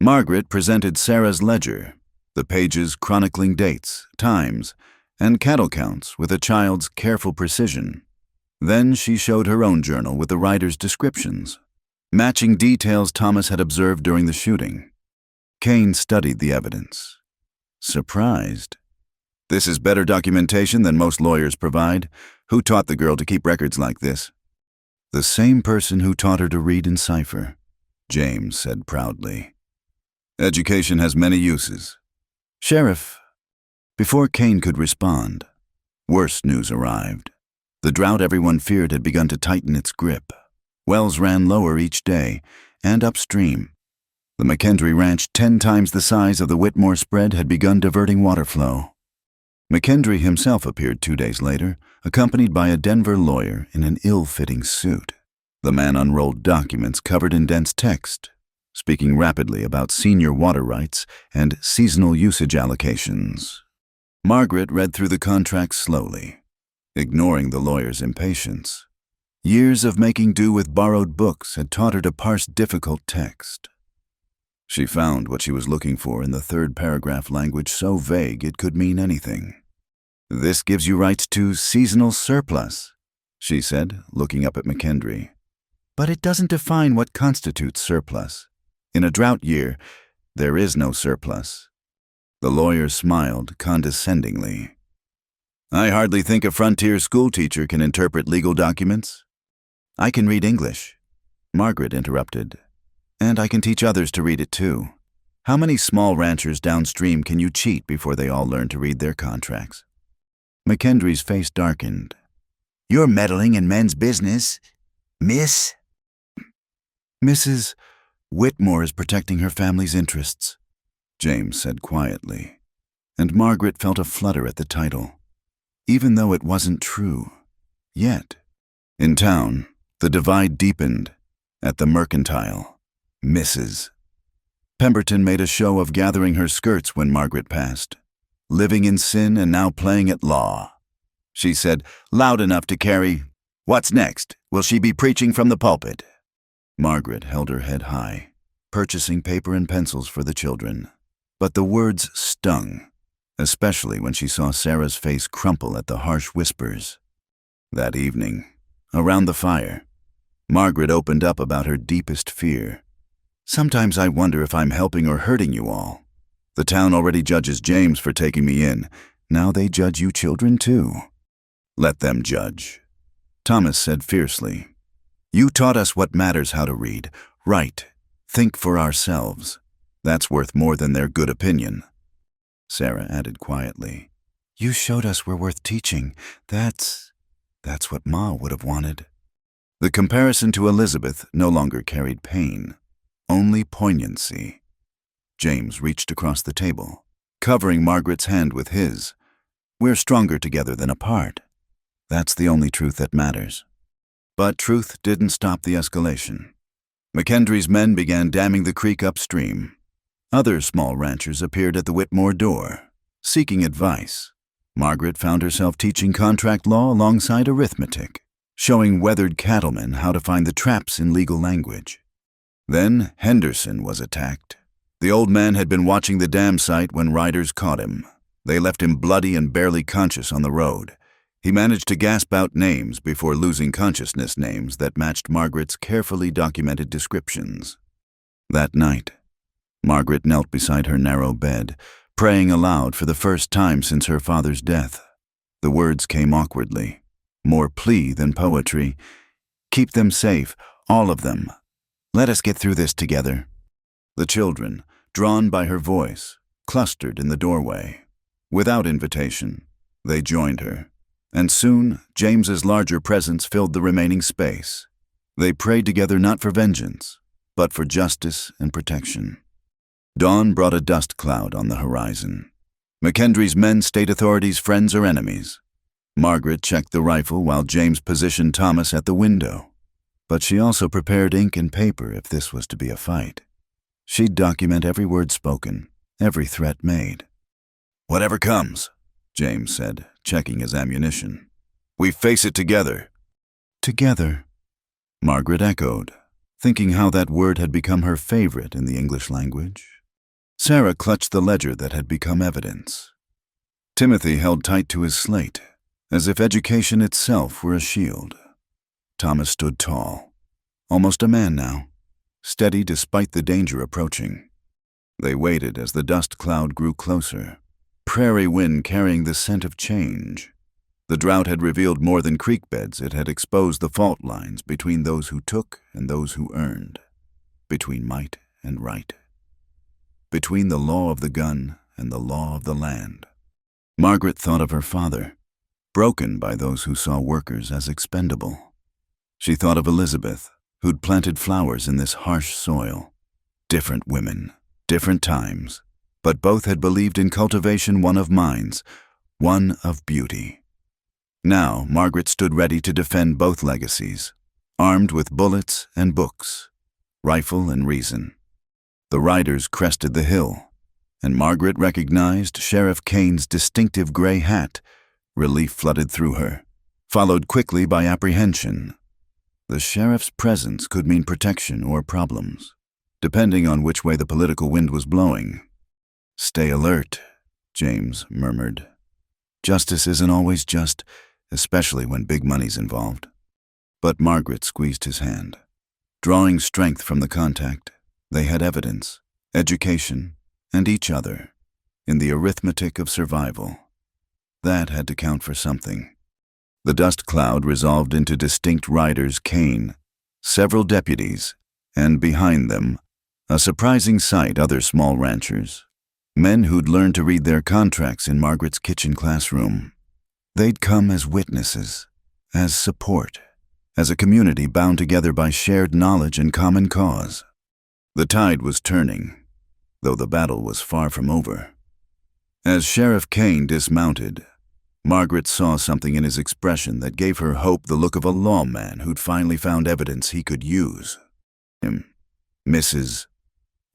Margaret presented Sarah's ledger, the pages chronicling dates, times, and cattle counts with a child's careful precision. Then she showed her own journal with the riders' descriptions, matching details Thomas had observed during the shooting. Kane studied the evidence, surprised. "This is better documentation than most lawyers provide. Who taught the girl to keep records like this?" "The same person who taught her to read and cipher," James said proudly. "Education has many uses." "Sheriff," before Kane could respond, worse news arrived. The drought everyone feared had begun to tighten its grip. Wells ran lower each day, and upstream. The McKendry Ranch, 10 times the size of the Whitmore spread, had begun diverting water flow. McKendry himself appeared 2 days later, accompanied by a Denver lawyer in an ill-fitting suit. The man unrolled documents covered in dense text, speaking rapidly about senior water rights and seasonal usage allocations. Margaret read through the contract slowly, ignoring the lawyer's impatience. Years of making do with borrowed books had taught her to parse difficult text. She found what she was looking for in the 3rd paragraph, language so vague it could mean anything. "This gives you rights to seasonal surplus," she said, looking up at McKendry. "But it doesn't define what constitutes surplus. In a drought year, there is no surplus." The lawyer smiled condescendingly. "I hardly think a frontier schoolteacher can interpret legal documents." "I can read English," Margaret interrupted. "And I can teach others to read it too. How many small ranchers downstream can you cheat before they all learn to read their contracts?" McKendry's face darkened. "You're meddling in men's business, Miss?" "Mrs. Whitmore is protecting her family's interests," James said quietly, and Margaret felt a flutter at the title, even though it wasn't true. Yet, in town, the divide deepened. At the Mercantile, Mrs. Pemberton made a show of gathering her skirts when Margaret passed. "Living in sin and now playing at law," she said, loud enough to carry What's next? Will she be preaching from the pulpit? Margaret held her head high, purchasing paper and pencils for the children. But the words stung, especially when she saw Sarah's face crumple at the harsh whispers. That evening, around the fire, Margaret opened up about her deepest fear. Sometimes I wonder if I'm helping or hurting you all. The town already judges James for taking me in. Now they judge you children too. Let them judge. Thomas said fiercely. You taught us what matters, how to read, write, think for ourselves. That's worth more than their good opinion. Sarah added quietly. You showed us we're worth teaching. That's what Ma would have wanted. The comparison to Elizabeth no longer carried pain, only poignancy. James reached across the table, covering Margaret's hand with his. We're stronger together than apart. That's the only truth that matters. But truth didn't stop the escalation. McKendry's men began damming the creek upstream. Other small ranchers appeared at the Whitmore door, seeking advice. Margaret found herself teaching contract law alongside arithmetic, showing weathered cattlemen how to find the traps in legal language. Then Henderson was attacked. The old man had been watching the dam site when riders caught him. They left him bloody and barely conscious on the road. He managed to gasp out names before losing consciousness, names that matched Margaret's carefully documented descriptions. That night, Margaret knelt beside her narrow bed, praying aloud for the first time since her father's death. The words came awkwardly, more plea than poetry. Keep them safe, all of them. Let us get through this together. The children, drawn by her voice, clustered in the doorway. Without invitation, they joined her, and soon James's larger presence filled the remaining space. They prayed together not for vengeance, but for justice and protection. Dawn brought a dust cloud on the horizon. McKendry's men, state authorities, friends or enemies. Margaret checked the rifle while James positioned Thomas at the window. But she also prepared ink and paper if this was to be a fight. She'd document every word spoken, every threat made. Whatever comes, James said, checking his ammunition. We face it together. Together, Margaret echoed, thinking how that word had become her favorite in the English language. Sarah clutched the ledger that had become evidence. Timothy held tight to his slate, as if education itself were a shield. Thomas stood tall, almost a man now, steady despite the danger approaching. They waited as the dust cloud grew closer, prairie wind carrying the scent of change. The drought had revealed more than creek beds. It had exposed the fault lines between those who took and those who earned, between might and right, between the law of the gun and the law of the land. Margaret thought of her father, broken by those who saw workers as expendable. She thought of Elizabeth, who'd planted flowers in this harsh soil. Different women, different times, but both had believed in cultivation, one of minds, one of beauty. Now Margaret stood ready to defend both legacies, armed with bullets and books, rifle and reason. The riders crested the hill, and Margaret recognized Sheriff Kane's distinctive gray hat. Relief flooded through her, followed quickly by apprehension. The sheriff's presence could mean protection or problems, depending on which way the political wind was blowing. Stay alert, James murmured. Justice isn't always just, especially when big money's involved. But Margaret squeezed his hand. Drawing strength from the contact, they had evidence, education, and each other, in the arithmetic of survival. That had to count for something. The dust cloud resolved into distinct riders, Kane, several deputies, and behind them, a surprising sight, other small ranchers, men who'd learned to read their contracts in Margaret's kitchen classroom. They'd come as witnesses, as support, as a community bound together by shared knowledge and common cause. The tide was turning, though the battle was far from over. As Sheriff Kane dismounted, Margaret saw something in his expression that gave her hope, the look of a lawman who'd finally found evidence he could use. Mrs.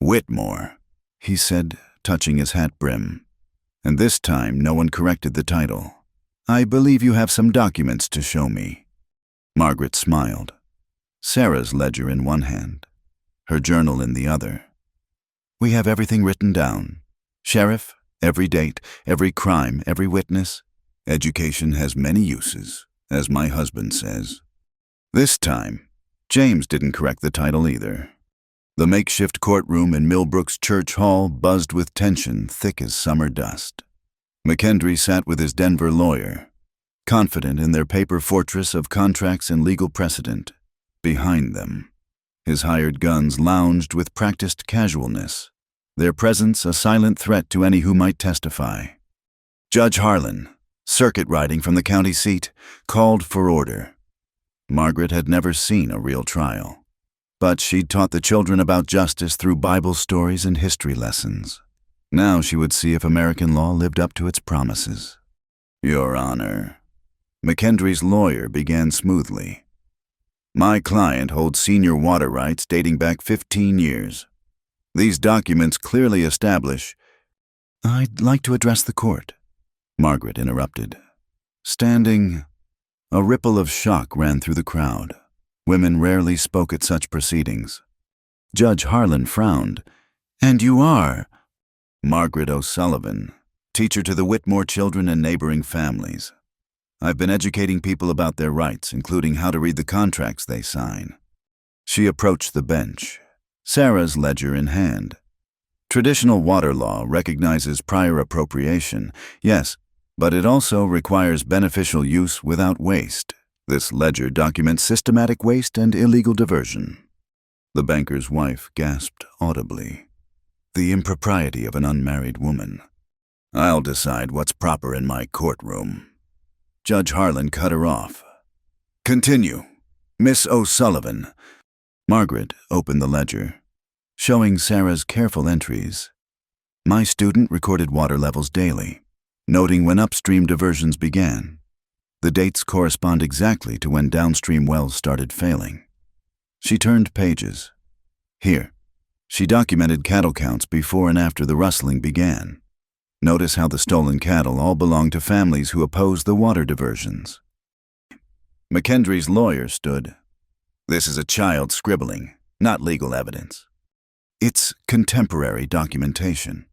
Whitmore, he said, touching his hat brim. And this time no one corrected the title. I believe you have some documents to show me. Margaret smiled, Sarah's ledger in one hand, her journal in the other. We have everything written down. Sheriff, every date, every crime, every witness. Education has many uses, as my husband says. This time, James didn't correct the title either. The makeshift courtroom in Millbrook's church hall buzzed with tension thick as summer dust. McKendry sat with his Denver lawyer, confident in their paper fortress of contracts and legal precedent. Behind them, his hired guns lounged with practiced casualness, their presence a silent threat to any who might testify. Judge Harlan, circuit riding from the county seat, called for order. Margaret had never seen a real trial, but she'd taught the children about justice through Bible stories and history lessons. Now she would see if American law lived up to its promises. Your Honor, McKendry's lawyer began smoothly. My client holds senior water rights dating back 15 years. These documents clearly establish— I'd like to address the court, Margaret interrupted. Standing, a ripple of shock ran through the crowd. Women rarely spoke at such proceedings. Judge Harlan frowned. And you are? Margaret O'Sullivan, teacher to the Whitmore children and neighboring families. I've been educating people about their rights, including how to read the contracts they sign. She approached the bench, Sarah's ledger in hand. Traditional water law recognizes prior appropriation, yes, but it also requires beneficial use without waste. This ledger documents systematic waste and illegal diversion. The banker's wife gasped audibly. The impropriety of an unmarried woman. I'll decide what's proper in my courtroom. Judge Harlan cut her off. Continue. Miss O'Sullivan. Margaret opened the ledger, showing Sarah's careful entries. My student recorded water levels daily, noting when upstream diversions began. The dates correspond exactly to when downstream wells started failing. She turned pages. Here, she documented cattle counts before and after the rustling began. Notice how the stolen cattle all belong to families who oppose the water diversions. McKendry's lawyer stood. This is a child scribbling, not legal evidence. It's contemporary documentation.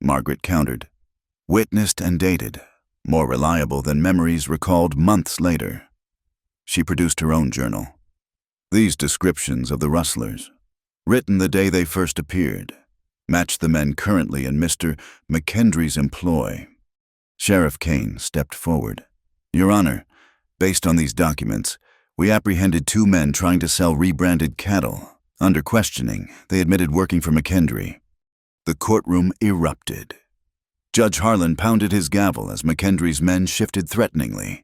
Margaret countered. Witnessed and dated, more reliable than memories recalled months later. She produced her own journal. These descriptions of the rustlers, written the day they first appeared, matched the men currently in Mr. McKendry's employ. Sheriff Kane stepped forward. Your Honor, based on these documents, we apprehended 2 men trying to sell rebranded cattle. Under questioning, they admitted working for McKendry. The courtroom erupted. Judge Harlan pounded his gavel as McKendry's men shifted threateningly.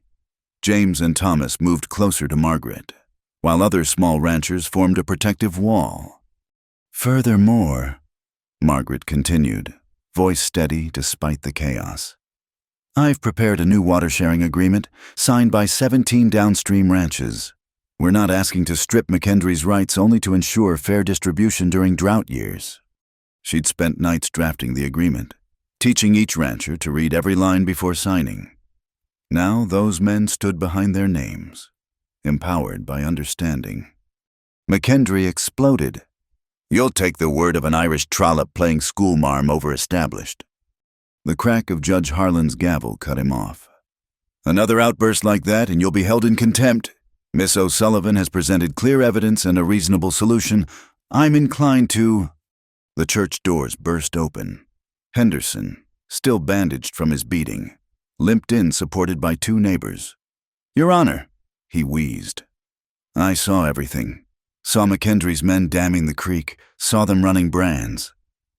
James and Thomas moved closer to Margaret, while other small ranchers formed a protective wall. Furthermore, Margaret continued, voice steady despite the chaos, I've prepared a new water-sharing agreement signed by 17 downstream ranches. We're not asking to strip McKendry's rights only to ensure fair distribution during drought years. She'd spent nights drafting the agreement, teaching each rancher to read every line before signing. Now those men stood behind their names, empowered by understanding. McKendry exploded. You'll take the word of an Irish trollop playing schoolmarm over established. The crack of Judge Harlan's gavel cut him off. Another outburst like that and you'll be held in contempt. Miss O'Sullivan has presented clear evidence and a reasonable solution. I'm inclined to— The church doors burst open. Henderson, still bandaged from his beating, limped in supported by 2 neighbors. Your Honor, he wheezed. I saw everything. Saw McKendry's men damming the creek, saw them running brands.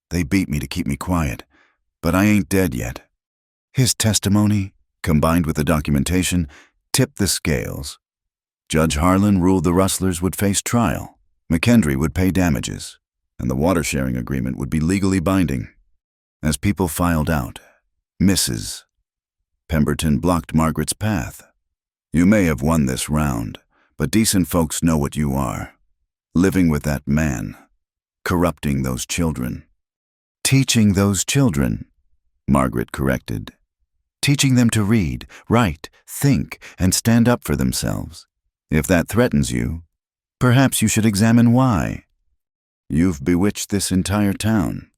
They beat me to keep me quiet, but I ain't dead yet. His testimony, combined with the documentation, tipped the scales. Judge Harlan ruled the rustlers would face trial, McKendry would pay damages, and the water-sharing agreement would be legally binding. As people filed out, Mrs. Pemberton blocked Margaret's path. You may have won this round, but decent folks know what you are. Living with that man, corrupting those children. Teaching those children, Margaret corrected. Teaching them to read, write, think, and stand up for themselves. If that threatens you, perhaps you should examine why. You've bewitched this entire town."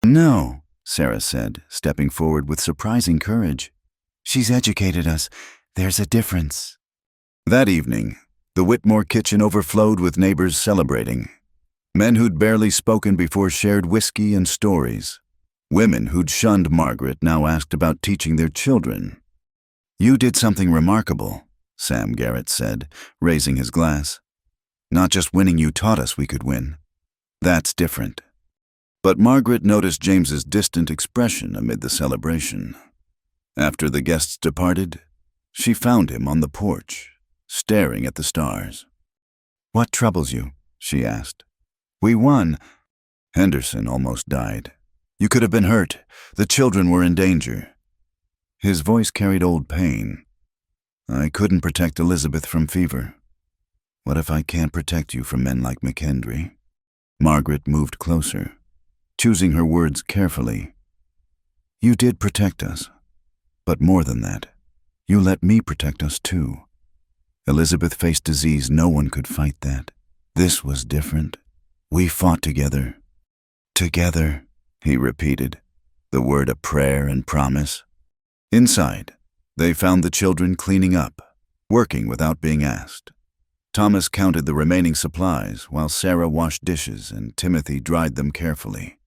"No," Sarah said, stepping forward with surprising courage. "She's educated us. There's a difference." That evening, the Whitmore kitchen overflowed with neighbors celebrating. Men who'd barely spoken before shared whiskey and stories. Women who'd shunned Margaret now asked about teaching their children. "You did something remarkable," Sam Garrett said, raising his glass. "Not just winning you taught us we could win. That's different." But Margaret noticed James's distant expression amid the celebration. After the guests departed, she found him on the porch, staring at the stars. "What troubles you?" she asked. "We won." "Henderson almost died. You could have been hurt. The children were in danger." His voice carried old pain. "I couldn't protect Elizabeth from fever. What if I can't protect you from men like McKendry?" Margaret moved closer, choosing her words carefully. "You did protect us. But more than that, you let me protect us too. Elizabeth faced disease. No one could fight that. This was different. We fought together." "Together," he repeated, the word a prayer and promise. Inside, they found the children cleaning up, working without being asked. Thomas counted the remaining supplies while Sarah washed dishes and Timothy dried them carefully.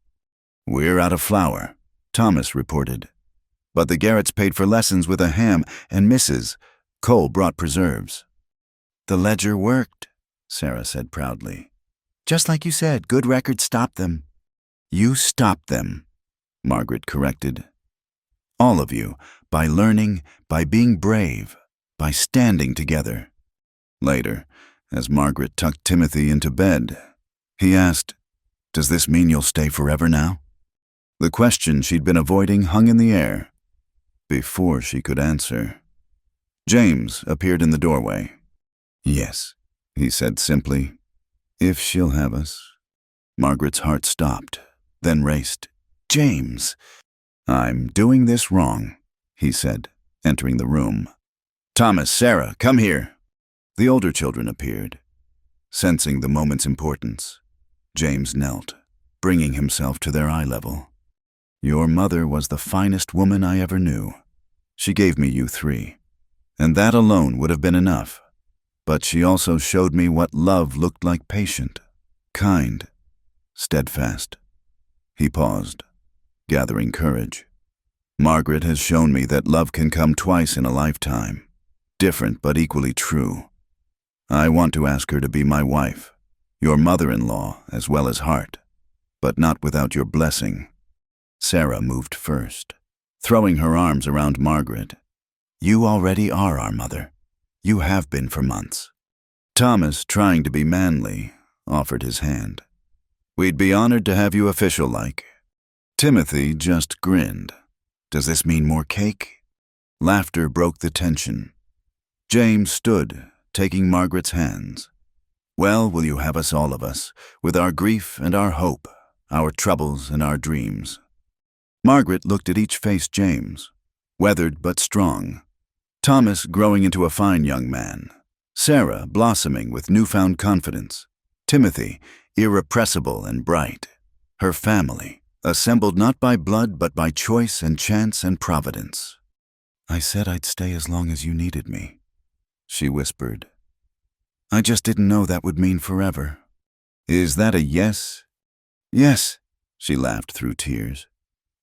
"We're out of flour," Thomas reported. "But the Garretts paid for lessons with a ham, and Mrs. Cole brought preserves." "The ledger worked," Sarah said proudly. "Just like you said, good records stopped them." "You stopped them," Margaret corrected. "All of you, by learning, by being brave, by standing together." Later, as Margaret tucked Timothy into bed, he asked, "Does this mean you'll stay forever now?" The question she'd been avoiding hung in the air. Before she could answer, James appeared in the doorway. "Yes," he said simply, "if she'll have us." Margaret's heart stopped, then raced. "James!" "I'm doing this wrong," he said, entering the room. "Thomas, Sarah, come here." The older children appeared. Sensing the moment's importance, James knelt, bringing himself to their eye level. "Your mother was the finest woman I ever knew. She gave me you three, and that alone would have been enough. But she also showed me what love looked like: patient, kind, steadfast." He paused, gathering courage. "Margaret has shown me that love can come twice in a lifetime, different but equally true. I want to ask her to be my wife, your mother-in-law as well as heart, but not without your blessing." Sarah moved first, throwing her arms around Margaret. "You already are our mother. You have been for months." Thomas, trying to be manly, offered his hand. "We'd be honored to have you official-like." Timothy just grinned. "Does this mean more cake?" Laughter broke the tension. James stood, taking Margaret's hands. "Well, will you have us, all of us, with our grief and our hope, our troubles and our dreams?" Margaret looked at each face James, weathered but strong. Thomas growing into a fine young man. Sarah blossoming with newfound confidence. Timothy irrepressible and bright. Her family, assembled not by blood but by choice and chance and providence. "I said I'd stay as long as you needed me," she whispered. "I just didn't know that would mean forever." "Is that a yes?" "Yes," she laughed through tears.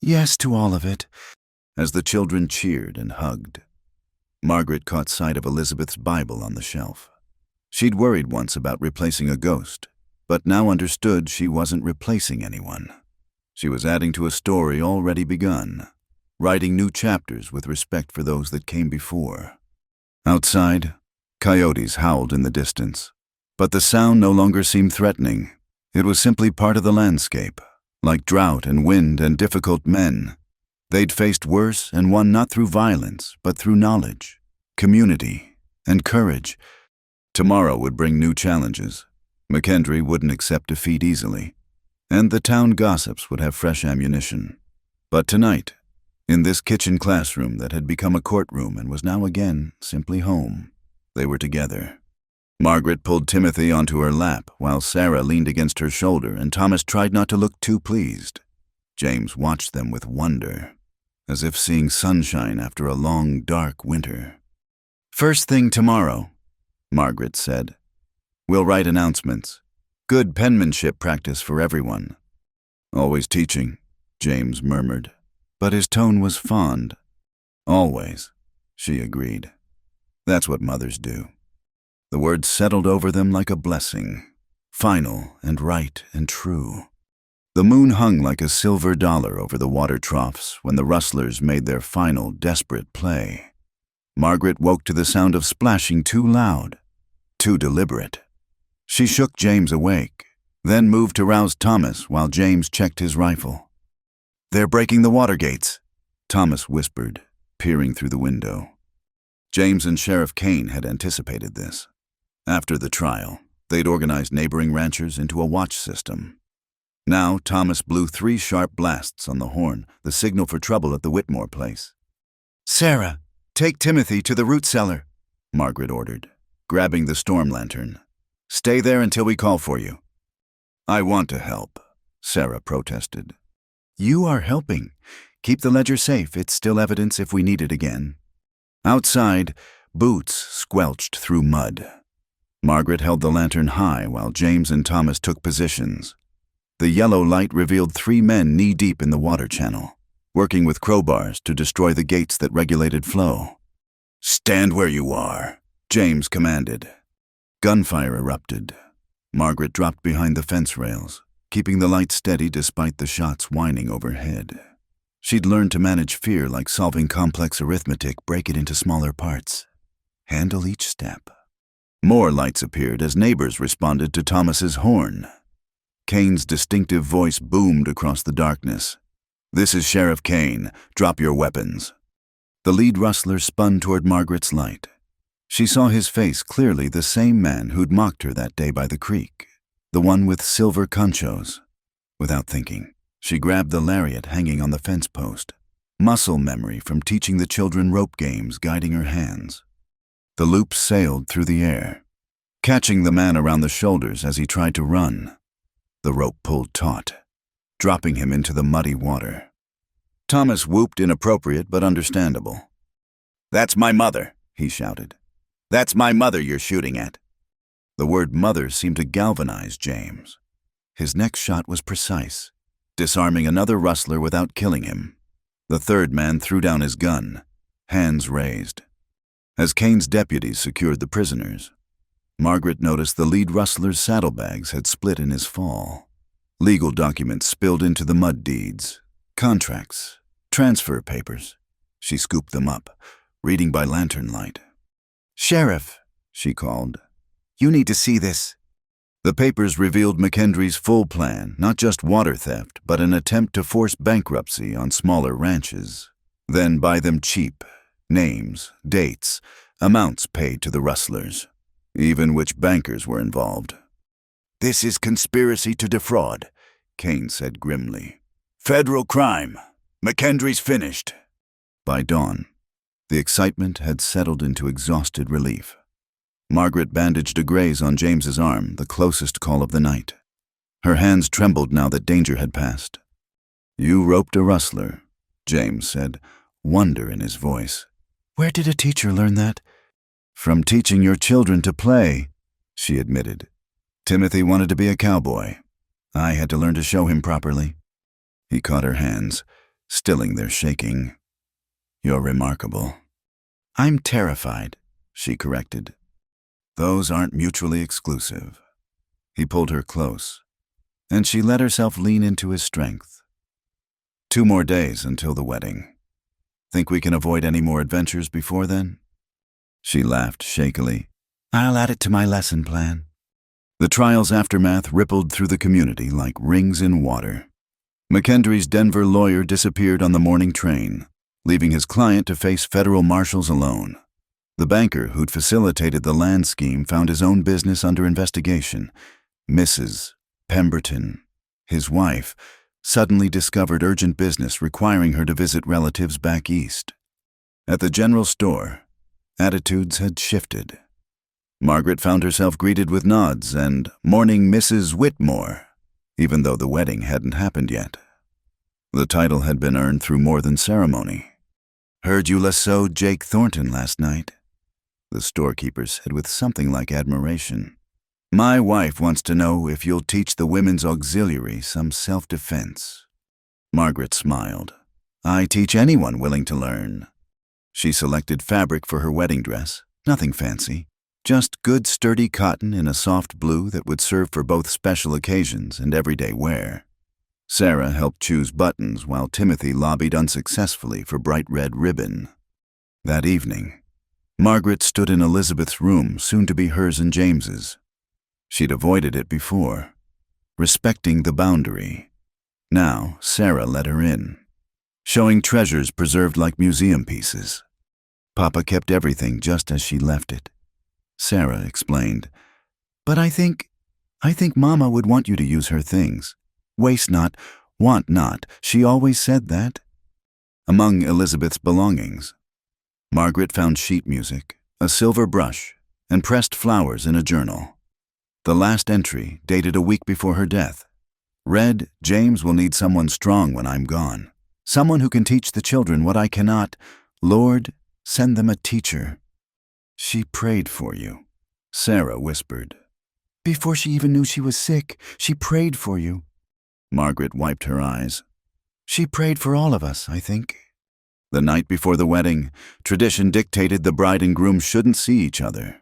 "Yes to all of it." As the children cheered and hugged, Margaret caught sight of Elizabeth's Bible on the shelf. She'd worried once about replacing a ghost, but now understood she wasn't replacing anyone. She was adding to a story already begun, writing new chapters with respect for those that came before. Outside, coyotes howled in the distance, but the sound no longer seemed threatening. It was simply part of the landscape, like drought and wind and difficult men. They'd faced worse and won not through violence, but through knowledge, community, and courage. Tomorrow would bring new challenges. McKendry wouldn't accept defeat easily, and the town gossips would have fresh ammunition. But tonight, in this kitchen classroom that had become a courtroom and was now again simply home, they were together. Margaret pulled Timothy onto her lap while Sarah leaned against her shoulder and Thomas tried not to look too pleased. James watched them with wonder, as if seeing sunshine after a long, dark winter. "First thing tomorrow," Margaret said. "We'll write announcements. Good penmanship practice for everyone." "Always teaching," James murmured, but his tone was fond. "Always," she agreed. "That's what mothers do." The words settled over them like a blessing, final and right and true. The moon hung like a silver dollar over the water troughs when the rustlers made their final desperate play. Margaret woke to the sound of splashing too loud, too deliberate. She shook James awake, then moved to rouse Thomas while James checked his rifle. "They're breaking the water gates," Thomas whispered, peering through the window. James and Sheriff Kane had anticipated this. After the trial, they'd organized neighboring ranchers into a watch system. Now Thomas blew 3 sharp blasts on the horn, the signal for trouble at the Whitmore place. "Sarah, take Timothy to the root cellar," Margaret ordered, grabbing the storm lantern. "Stay there until we call for you." "I want to help," Sarah protested. "You are helping. Keep the ledger safe. It's still evidence if we need it again." Outside, boots squelched through mud. Margaret held the lantern high while James and Thomas took positions. The yellow light revealed 3 men knee-deep in the water channel, working with crowbars to destroy the gates that regulated flow. "Stand where you are," James commanded. Gunfire erupted. Margaret dropped behind the fence rails, keeping the light steady despite the shots whining overhead. She'd learned to manage fear like solving complex arithmetic, break it into smaller parts. Handle each step. More lights appeared as neighbors responded to Thomas's horn. Kane's distinctive voice boomed across the darkness. "This is Sheriff Kane. Drop your weapons." The lead rustler spun toward Margaret's light. She saw his face clearly, the same man who'd mocked her that day by the creek, the one with silver conchos. Without thinking, she grabbed the lariat hanging on the fence post, muscle memory from teaching the children rope games guiding her hands. The loop sailed through the air, catching the man around the shoulders as he tried to run. The rope pulled taut, dropping him into the muddy water. Thomas whooped, inappropriate but understandable. "That's my mother," he shouted. "That's my mother you're shooting at." The word mother seemed to galvanize James. His next shot was precise, disarming another rustler without killing him. The third man threw down his gun, hands raised. As Kane's deputies secured the prisoners, Margaret noticed the lead rustler's saddlebags had split in his fall. Legal documents spilled into the mud deeds, contracts, transfer papers. She scooped them up, reading by lantern light. "Sheriff," she called, "you need to see this." The papers revealed McKendry's full plan, not just water theft, but an attempt to force bankruptcy on smaller ranches, then buy them cheap. Names, dates, amounts paid to the rustlers, even which bankers were involved. "This is conspiracy to defraud," Kane said grimly. "Federal crime. McKendry's finished." By dawn, the excitement had settled into exhausted relief. Margaret bandaged a graze on James's arm, the closest call of the night. Her hands trembled now that danger had passed. "You roped a rustler," James said, wonder in his voice. "Where did a teacher learn that?" "From teaching your children to play," she admitted. "Timothy wanted to be a cowboy. I had to learn to show him properly." He caught her hands, stilling their shaking. "You're remarkable." "I'm terrified," she corrected. "Those aren't mutually exclusive." He pulled her close, and she let herself lean into his strength. 2 more days until the wedding. Think we can avoid any more adventures before then? She laughed shakily. "I'll add it to my lesson plan." The trial's aftermath rippled through the community like rings in water. McKendry's Denver lawyer disappeared on the morning train, leaving his client to face federal marshals alone. The banker who'd facilitated the land scheme found his own business under investigation. Mrs. Pemberton, his wife, suddenly discovered urgent business requiring her to visit relatives back east. At the general store, attitudes had shifted. Margaret found herself greeted with nods and "Morning, Mrs. Whitmore," even though the wedding hadn't happened yet. The title had been earned through more than ceremony. "Heard you lassoed Jake Thornton last night," the storekeeper said with something like admiration. "My wife wants to know if you'll teach the women's auxiliary some self-defense." Margaret smiled. "I teach anyone willing to learn." She selected fabric for her wedding dress, nothing fancy, just good sturdy cotton in a soft blue that would serve for both special occasions and everyday wear. Sarah helped choose buttons while Timothy lobbied unsuccessfully for bright red ribbon. That evening, Margaret stood in Elizabeth's room, soon to be hers and James's. She'd avoided it before, respecting the boundary. Now Sarah let her in, showing treasures preserved like museum pieces. Papa kept everything just as she left it. Sarah explained, "But I think Mama would want you to use her things. Waste not, want not, she always said that." Among Elizabeth's belongings, Margaret found sheet music, a silver brush, and pressed flowers in a journal. The last entry, dated a week before her death, read, "James will need someone strong when I'm gone. Someone who can teach the children what I cannot. Lord, send them a teacher." "She prayed for you," Sarah whispered. "Before she even knew she was sick, she prayed for you." Margaret wiped her eyes. "She prayed for all of us, I think." The night before the wedding, tradition dictated the bride and groom shouldn't see each other.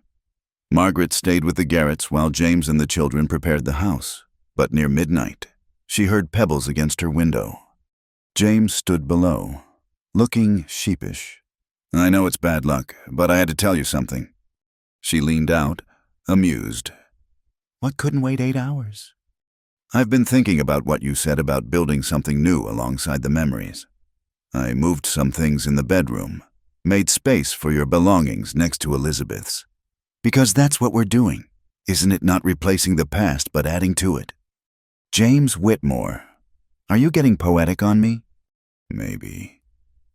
Margaret stayed with the Garretts while James and the children prepared the house, but near midnight, she heard pebbles against her window. James stood below, looking sheepish. "I know it's bad luck, but I had to tell you something." She leaned out, amused. "What couldn't wait 8 hours?" "I've been thinking about what you said about building something new alongside the memories. I moved some things in the bedroom, made space for your belongings next to Elizabeth's. Because that's what we're doing, isn't it? Not replacing the past, but adding to it." "James Whitmore, are you getting poetic on me?" "Maybe."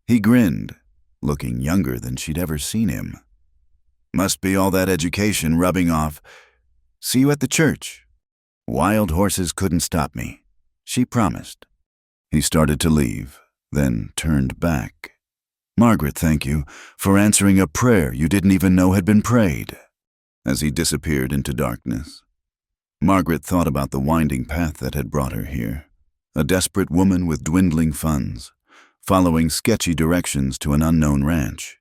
He grinned, looking younger than she'd ever seen him. "Must be all that education rubbing off. See you at the church." "Wild horses couldn't stop me," she promised. He started to leave, then turned back. "Margaret, thank you for answering a prayer you didn't even know had been prayed." As he disappeared into darkness, Margaret thought about the winding path that had brought her here. A desperate woman with dwindling funds, following sketchy directions to an unknown ranch.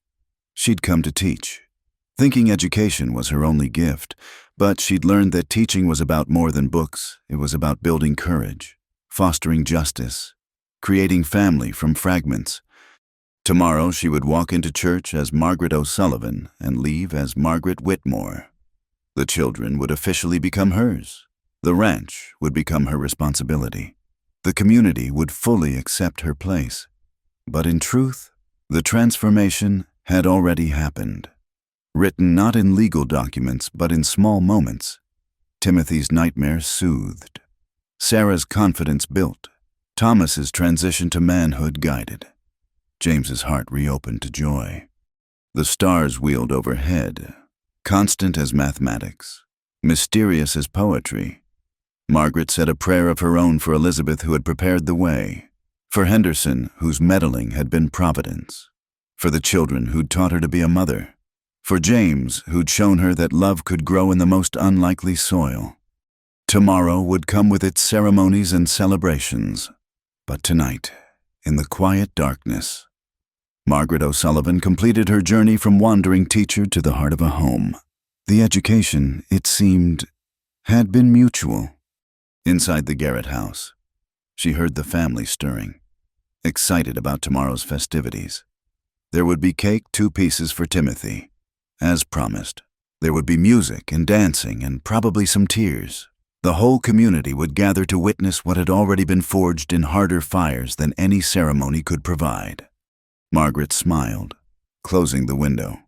She'd come to teach, thinking education was her only gift, but she'd learned that teaching was about more than books. It was about building courage, fostering justice, creating family from fragments. Tomorrow she would walk into church as Margaret O'Sullivan and leave as Margaret Whitmore. The children would officially become hers. The ranch would become her responsibility. The community would fully accept her place. But in truth, the transformation had already happened. Written not in legal documents, but in small moments. Timothy's nightmare soothed. Sarah's confidence built. Thomas's transition to manhood guided. James's heart reopened to joy. The stars wheeled overhead, constant as mathematics, mysterious as poetry. Margaret said a prayer of her own for Elizabeth, who had prepared the way, for Henderson, whose meddling had been providence, for the children who'd taught her to be a mother, for James, who'd shown her that love could grow in the most unlikely soil. Tomorrow would come with its ceremonies and celebrations, but tonight, in the quiet darkness, Margaret O'Sullivan completed her journey from wandering teacher to the heart of a home. The education, it seemed, had been mutual. Inside the Garrett house, she heard the family stirring, excited about tomorrow's festivities. There would be cake, 2 pieces for Timothy. As promised, there would be music and dancing and probably some tears. The whole community would gather to witness what had already been forged in harder fires than any ceremony could provide. Margaret smiled, closing the window.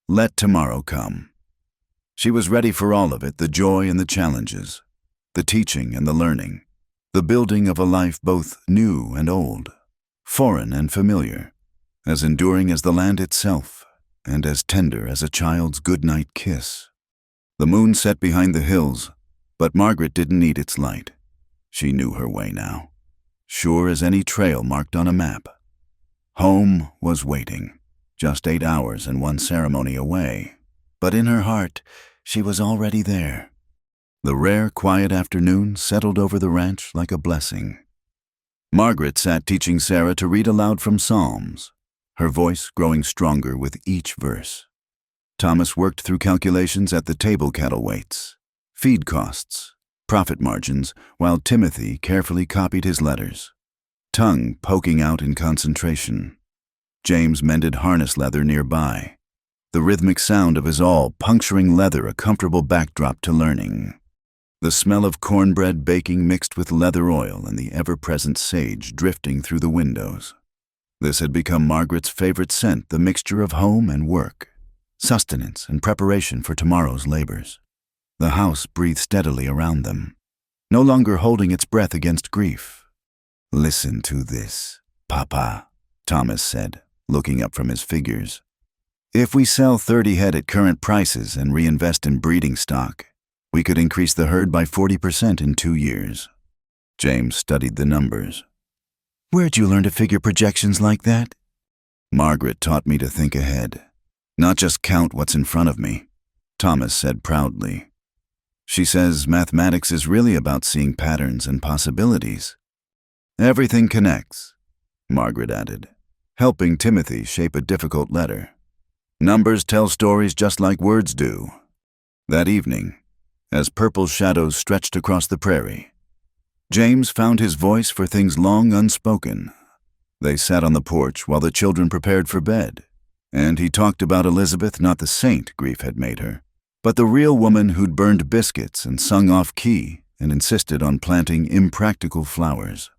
Let tomorrow come. She was ready for all of it, the joy and the challenges, the teaching and the learning, the building of a life both new and old, foreign and familiar, as enduring as the land itself and as tender as a child's goodnight kiss. The moon set behind the hills, but Margaret didn't need its light. She knew her way now, sure as any trail marked on a map. Home was waiting, just 8 hours and one ceremony away, but in her heart, she was already there. The rare, quiet afternoon settled over the ranch like a blessing. Margaret sat teaching Sarah to read aloud from Psalms, her voice growing stronger with each verse. Thomas worked through calculations at the table cattle weights, feed costs, profit margins, while Timothy carefully copied his letters, tongue poking out in concentration. James mended harness leather nearby, the rhythmic sound of his awl puncturing leather a comfortable backdrop to learning. The smell of cornbread baking mixed with leather oil and the ever-present sage drifting through the windows. This had become Margaret's favorite scent, the mixture of home and work, sustenance and preparation for tomorrow's labors. The house breathed steadily around them, no longer holding its breath against grief. "Listen to this, Papa," Thomas said, looking up from his figures. "If we sell 30 head at current prices and reinvest in breeding stock, we could increase the herd by 40% in 2 years. James studied the numbers. "Where'd you learn to figure projections like that?" "Margaret taught me to think ahead, not just count what's in front of me," Thomas said proudly. "She says mathematics is really about seeing patterns and possibilities." "Everything connects," Margaret added, helping Timothy shape a difficult letter. "Numbers tell stories just like words do." That evening, as purple shadows stretched across the prairie, James found his voice for things long unspoken. They sat on the porch while the children prepared for bed, and he talked about Elizabeth, not the saint grief had made her, but the real woman who'd burned biscuits and sung off-key and insisted on planting impractical flowers.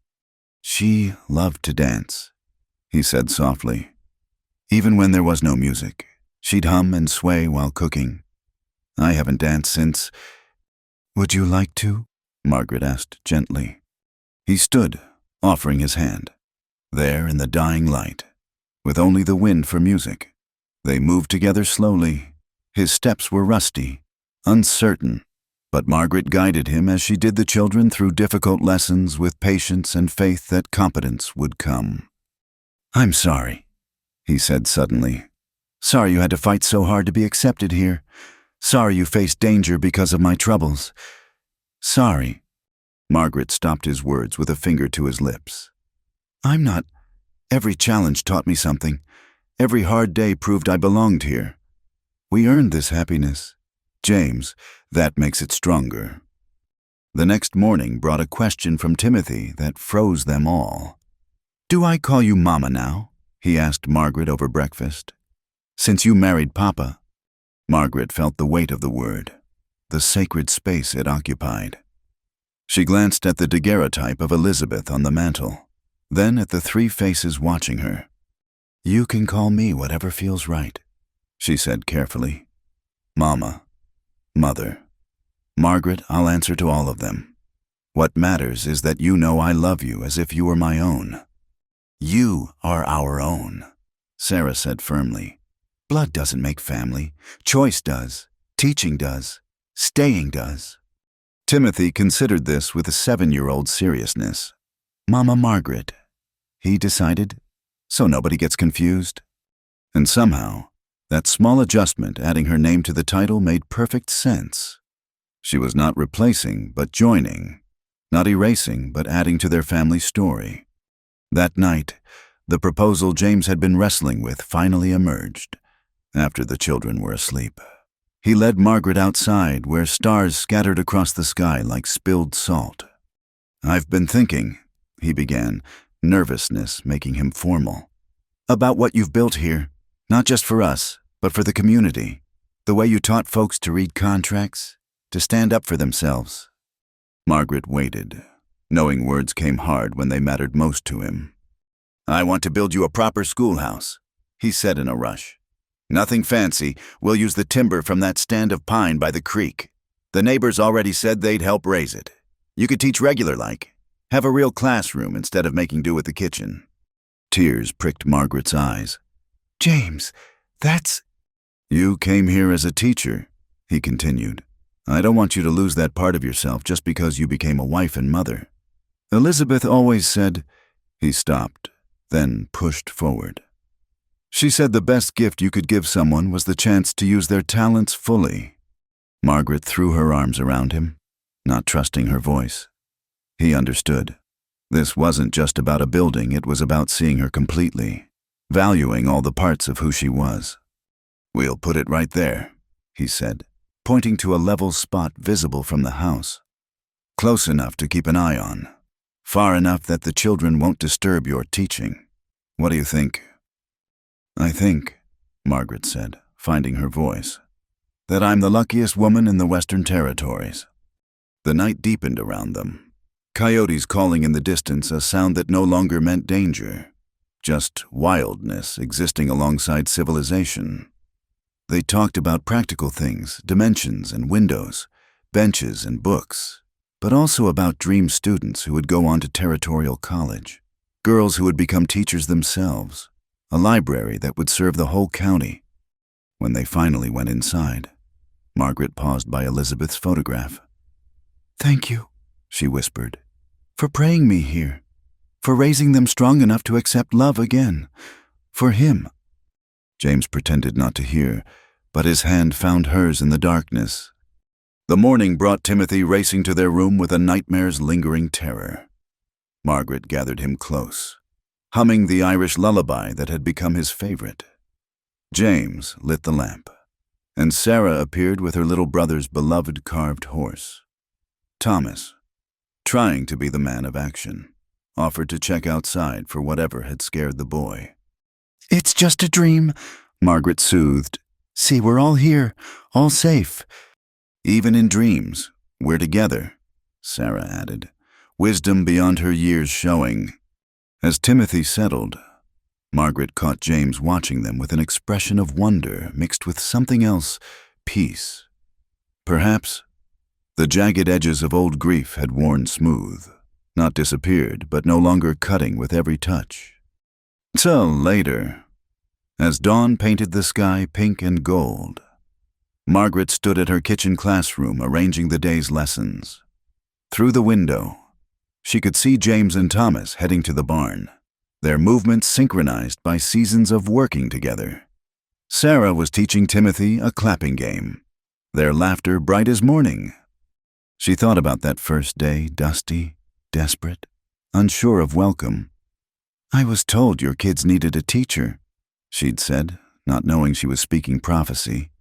"She loved to dance," he said softly. "Even when there was no music, she'd hum and sway while cooking. I haven't danced since—" "Would you like to?" Margaret asked gently. He stood, offering his hand. There in the dying light, with only the wind for music, they moved together slowly. His steps were rusty, uncertain, but Margaret guided him as she did the children through difficult lessons with patience and faith that competence would come. "I'm sorry," he said suddenly. "Sorry you had to fight so hard to be accepted here. Sorry you faced danger because of my troubles. Sorry." Margaret stopped his words with a finger to his lips. "I'm not. Every challenge taught me something. Every hard day proved I belonged here. We earned this happiness. James, that makes it stronger." The next morning brought a question from Timothy that froze them all. "Do I call you Mama now?" he asked Margaret over breakfast. "Since you married Papa." Margaret felt the weight of the word, the sacred space it occupied. She glanced at the daguerreotype of Elizabeth on the mantel, then at the 3 faces watching her. "You can call me whatever feels right," she said carefully. "Mama, Mother, Margaret, I'll answer to all of them. What matters is that you know I love you as if you were my own." "You are our own," Sarah said firmly. "Blood doesn't make family. Choice does. Teaching does. Staying does." Timothy considered this with a 7-year-old seriousness. "Mama Margaret," he decided, so nobody gets confused. And somehow, that small adjustment adding her name to the title made perfect sense. She was not replacing, but joining, not erasing, but adding to their family story. That night, the proposal James had been wrestling with finally emerged, after the children were asleep. He led Margaret outside, where stars scattered across the sky like spilled salt. "I've been thinking," he began, nervousness making him formal, "about what you've built here, not just for us, but for the community. The way you taught folks to read contracts, to stand up for themselves." Margaret waited, knowing words came hard when they mattered most to him. "I want to build you a proper schoolhouse," he said in a rush. "Nothing fancy. We'll use the timber from that stand of pine by the creek. The neighbors already said they'd help raise it. You could teach regular like. Have a real classroom instead of making do with the kitchen." Tears pricked Margaret's eyes. "James, that's—" "You came here as a teacher," he continued, I don't want you to lose that part of yourself just because you became a wife and mother. Elizabeth always said—" He stopped, then pushed forward. "She said the best gift you could give someone was the chance to use their talents fully." Margaret threw her arms around him, not trusting her voice. He understood. This wasn't just about a building, it was about seeing her completely, valuing all the parts of who she was. "We'll put it right there," he said, pointing to a level spot visible from the house. "Close enough to keep an eye on. Far enough that the children won't disturb your teaching. What do you think?" "I think," Margaret said, finding her voice, "that I'm the luckiest woman in the Western Territories." The night deepened around them. Coyotes calling in the distance, a sound that no longer meant danger, just wildness existing alongside civilization. They talked about practical things, dimensions and windows, benches and books, but also about dream students who would go on to territorial college, girls who would become teachers themselves, a library that would serve the whole county. When they finally went inside, Margaret paused by Elizabeth's photograph. "Thank you," she whispered, "for praying me here, for raising them strong enough to accept love again, for him." James pretended not to hear, but his hand found hers in the darkness. The morning brought Timothy racing to their room with a nightmare's lingering terror. Margaret gathered him close, humming the Irish lullaby that had become his favorite. James lit the lamp, and Sarah appeared with her little brother's beloved carved horse. Thomas, trying to be the man of action, offered to check outside for whatever had scared the boy. "It's just a dream," Margaret soothed. "See, we're all here, all safe." "Even in dreams, we're together," Sarah added, wisdom beyond her years showing. As Timothy settled, Margaret caught James watching them with an expression of wonder mixed with something else, peace. Perhaps the jagged edges of old grief had worn smooth, not disappeared, but no longer cutting with every touch. Till later, as dawn painted the sky pink and gold, Margaret stood at her kitchen classroom arranging the day's lessons. Through the window, she could see James and Thomas heading to the barn, their movements synchronized by seasons of working together. Sarah was teaching Timothy a clapping game, their laughter bright as morning. She thought about that first day, dusty, desperate, unsure of welcome. "I was told your kids needed a teacher," she'd said, not knowing she was speaking prophecy.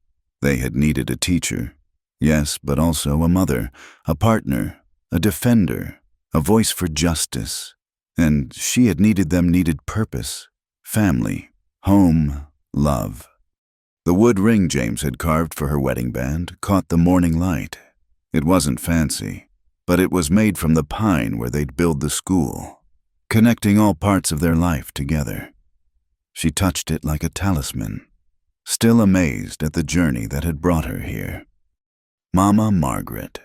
They had needed a teacher, yes, but also a mother, a partner, a defender, a voice for justice. And she had needed purpose, family, home, love. The wood ring James had carved for her wedding band caught the morning light. It wasn't fancy, but it was made from the pine where they'd build the school, connecting all parts of their life together. She touched it like a talisman, still amazed at the journey that had brought her here. Mama Margaret.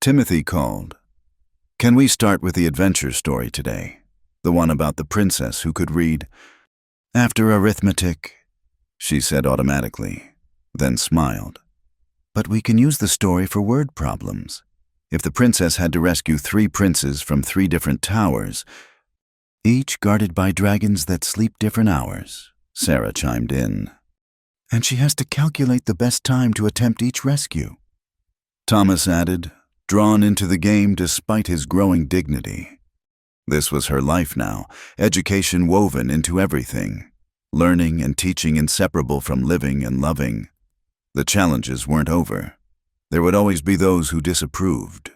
Timothy called. "Can we start with the adventure story today? The one about the princess who could read?" "After arithmetic," she said automatically, then smiled. "But we can use the story for word problems. If the princess had to rescue 3 princes from 3 different towers, each guarded by dragons that sleep different hours," Sarah chimed in. "And she has to calculate the best time to attempt each rescue," Thomas added, drawn into the game despite his growing dignity. This was her life now, education woven into everything, learning and teaching inseparable from living and loving. The challenges weren't over. There would always be those who disapproved,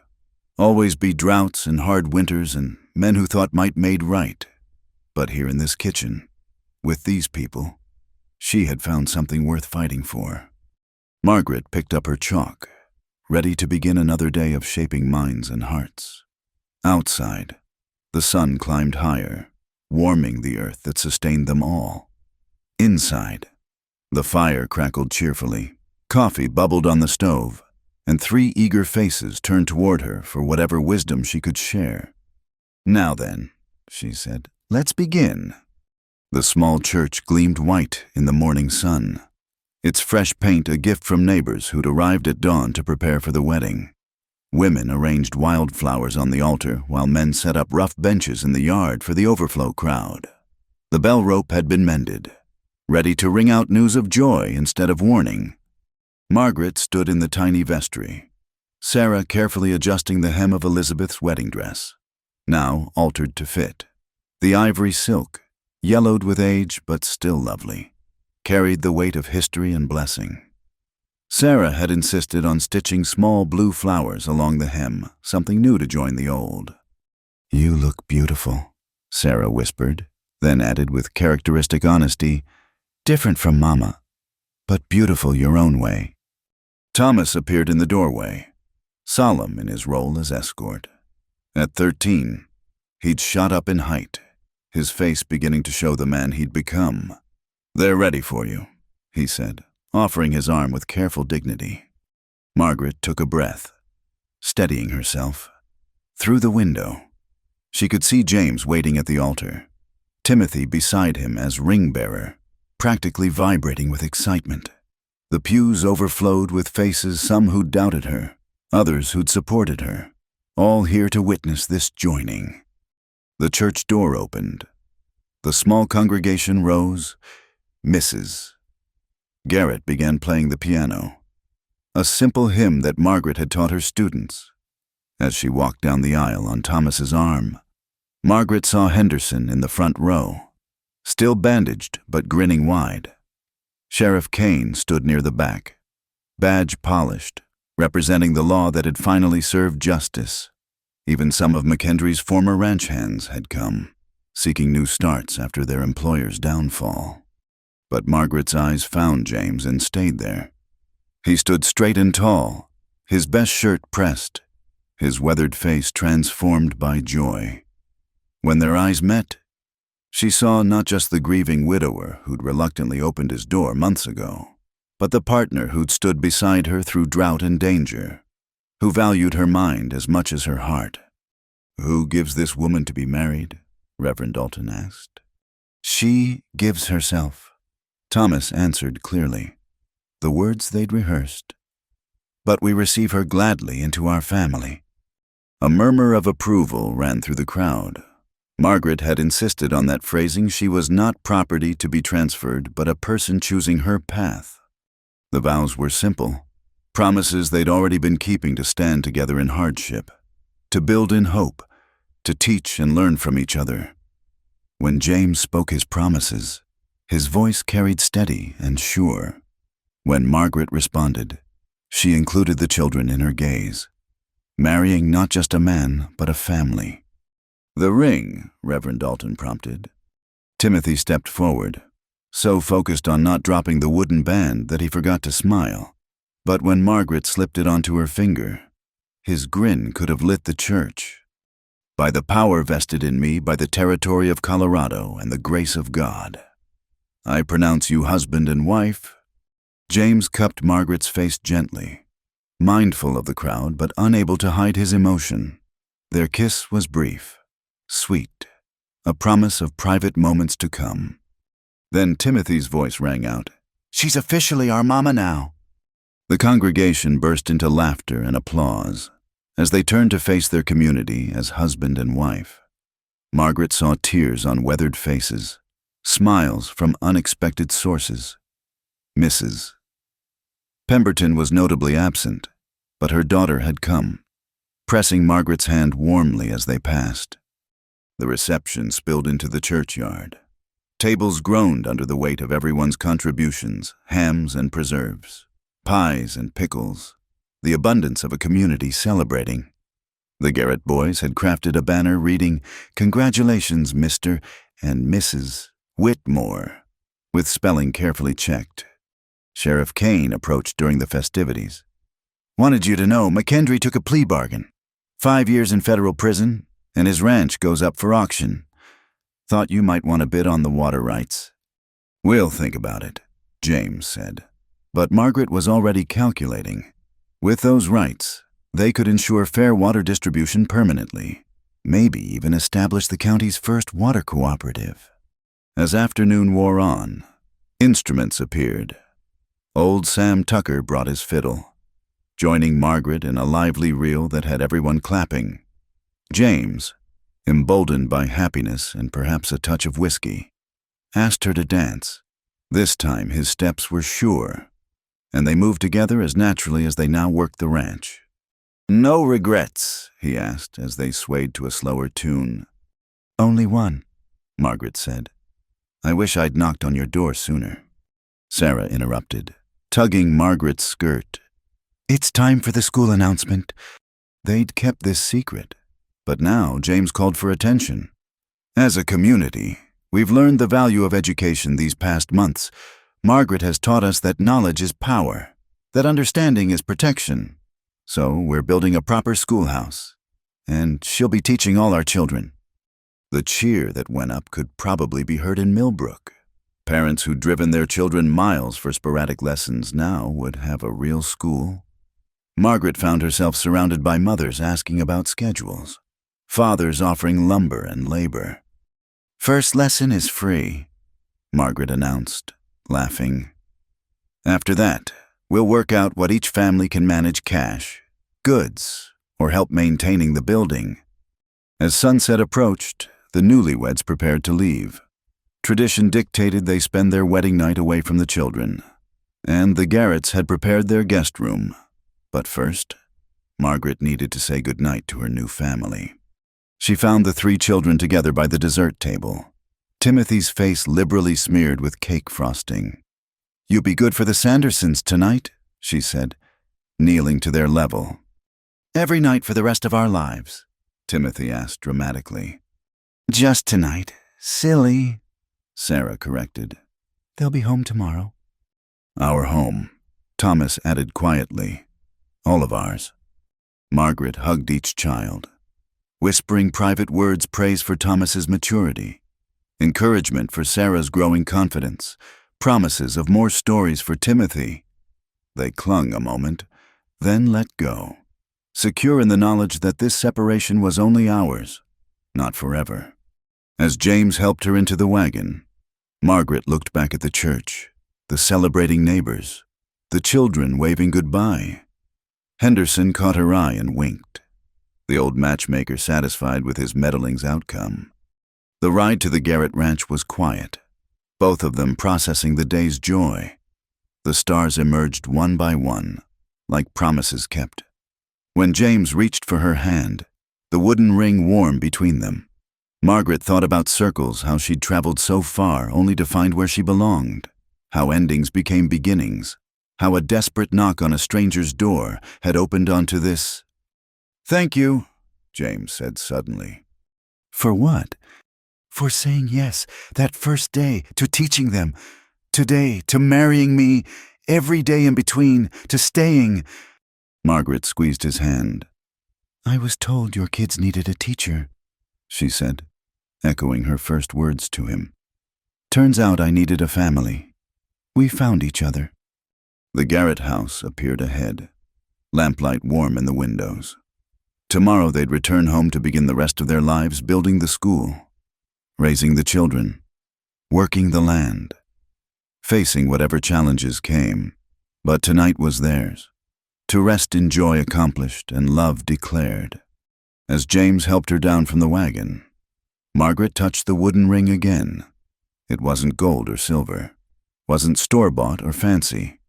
always be droughts and hard winters and men who thought might made right. But here in this kitchen, with these people, she had found something worth fighting for. Margaret picked up her chalk, ready to begin another day of shaping minds and hearts. Outside, the sun climbed higher, warming the earth that sustained them all. Inside, the fire crackled cheerfully, coffee bubbled on the stove, and 3 eager faces turned toward her for whatever wisdom she could share. "Now then," she said, "let's begin." The small church gleamed white in the morning sun, its fresh paint a gift from neighbors who'd arrived at dawn to prepare for the wedding. Women arranged wildflowers on the altar while men set up rough benches in the yard for the overflow crowd. The bell rope had been mended, ready to ring out news of joy instead of warning. Margaret stood in the tiny vestry, Sarah carefully adjusting the hem of Elizabeth's wedding dress, now altered to fit. The ivory silk, yellowed with age but still lovely, carried the weight of history and blessing. Sarah had insisted on stitching small blue flowers along the hem, something new to join the old. "You look beautiful," Sarah whispered, then added with characteristic honesty, "different from Mama, but beautiful your own way." Thomas appeared in the doorway, solemn in his role as escort. At 13, he'd shot up in height, his face beginning to show the man he'd become. "They're ready for you," he said, offering his arm with careful dignity. Margaret took a breath, steadying herself. Through the window, she could see James waiting at the altar, Timothy beside him as ring-bearer, practically vibrating with excitement. The pews overflowed with faces, some who'd doubted her, others who'd supported her, all here to witness this joining. The church door opened. The small congregation rose. Mrs. Garrett began playing the piano, a simple hymn that Margaret had taught her students. As she walked down the aisle on Thomas's arm, Margaret saw Henderson in the front row, still bandaged but grinning wide. Sheriff Kane stood near the back, badge polished, representing the law that had finally served justice. Even some of McKendry's former ranch hands had come, seeking new starts after their employer's downfall. But Margaret's eyes found James and stayed there. He stood straight and tall, his best shirt pressed, his weathered face transformed by joy. When their eyes met, she saw not just the grieving widower who'd reluctantly opened his door months ago, but the partner who'd stood beside her through drought and danger, who valued her mind as much as her heart. "Who gives this woman to be married?" Reverend Dalton asked. "She gives herself," Thomas answered clearly, the words they'd rehearsed. "But we receive her gladly into our family." A murmur of approval ran through the crowd. Margaret had insisted on that phrasing. She was not property to be transferred, but a person choosing her path. The vows were simple, promises they'd already been keeping to stand together in hardship, to build in hope, to teach and learn from each other. When James spoke his promises, his voice carried steady and sure. When Margaret responded, she included the children in her gaze, marrying not just a man, but a family. "The ring," Reverend Dalton prompted. Timothy stepped forward, so focused on not dropping the wooden band that he forgot to smile. But when Margaret slipped it onto her finger, his grin could have lit the church. "By the power vested in me by the territory of Colorado and the grace of God, I pronounce you husband and wife." James cupped Margaret's face gently, mindful of the crowd but unable to hide his emotion. Their kiss was brief, sweet, a promise of private moments to come. Then Timothy's voice rang out, "She's officially our mama now." The congregation burst into laughter and applause as they turned to face their community as husband and wife. Margaret saw tears on weathered faces, smiles from unexpected sources. Mrs. Pemberton was notably absent, but her daughter had come, pressing Margaret's hand warmly as they passed. The reception spilled into the churchyard. Tables groaned under the weight of everyone's contributions, hams and preserves, pies and pickles, the abundance of a community celebrating. The Garrett boys had crafted a banner reading, "Congratulations, Mr. and Mrs. Whitmore," with spelling carefully checked. Sheriff Kane approached during the festivities. "Wanted you to know McKendry took a plea bargain. 5 years in federal prison, and his ranch goes up for auction. Thought you might want to bid on the water rights." "We'll think about it," James said. But Margaret was already calculating. With those rights, they could ensure fair water distribution permanently, maybe even establish the county's first water cooperative. As afternoon wore on, instruments appeared. Old Sam Tucker brought his fiddle, joining Margaret in a lively reel that had everyone clapping. James, emboldened by happiness and perhaps a touch of whiskey, asked her to dance. This time his steps were sure, and they moved together as naturally as they now worked the ranch. "No regrets?" he asked as they swayed to a slower tune. "Only one," Margaret said. "I wish I'd knocked on your door sooner." Sarah interrupted, tugging Margaret's skirt. "It's time for the school announcement." They'd kept this secret, but now James called for attention. "As a community, we've learned the value of education these past months. Margaret has taught us that knowledge is power, that understanding is protection. So we're building a proper schoolhouse, and she'll be teaching all our children." The cheer that went up could probably be heard in Millbrook. Parents who'd driven their children miles for sporadic lessons now would have a real school. Margaret found herself surrounded by mothers asking about schedules, fathers offering lumber and labor. "First lesson is free," Margaret announced, laughing. "After that, we'll work out what each family can manage cash, goods, or help maintaining the building." As sunset approached, the newlyweds prepared to leave. Tradition dictated they spend their wedding night away from the children, and the Garretts had prepared their guest room. But first, Margaret needed to say goodnight to her new family. She found the three children together by the dessert table, Timothy's face liberally smeared with cake frosting. "You be good for the Sandersons tonight," she said, kneeling to their level. "Every night for the rest of our lives," Timothy asked dramatically. "Just tonight. Silly," Sarah corrected. "They'll be home tomorrow." "Our home," Thomas added quietly. "All of ours." Margaret hugged each child, whispering private words praise for Thomas's maturity, encouragement for Sarah's growing confidence, promises of more stories for Timothy. They clung a moment, then let go, secure in the knowledge that this separation was only ours, not forever. As James helped her into the wagon, Margaret looked back at the church, the celebrating neighbors, the children waving goodbye. Henderson caught her eye and winked, the old matchmaker satisfied with his meddling's outcome. The ride to the Garrett ranch was quiet, both of them processing the day's joy. The stars emerged one by one, like promises kept. When James reached for her hand, the wooden ring warm between them, Margaret thought about circles, how she'd traveled so far only to find where she belonged, how endings became beginnings, how a desperate knock on a stranger's door had opened onto this. "Thank you," James said suddenly. "For what?" "For saying yes, that first day, to teaching them, today, to marrying me, every day in between, to staying." Margaret squeezed his hand. "I was told your kids needed a teacher," she said, echoing her first words to him. "Turns out I needed a family. We found each other." The Garrett house appeared ahead, lamplight warm in the windows. Tomorrow they'd return home to begin the rest of their lives building the school, raising the children, working the land, facing whatever challenges came. But tonight was theirs, to rest in joy accomplished and love declared. As James helped her down from the wagon, Margaret touched the wooden ring again. It wasn't gold or silver, wasn't store-bought or fancy.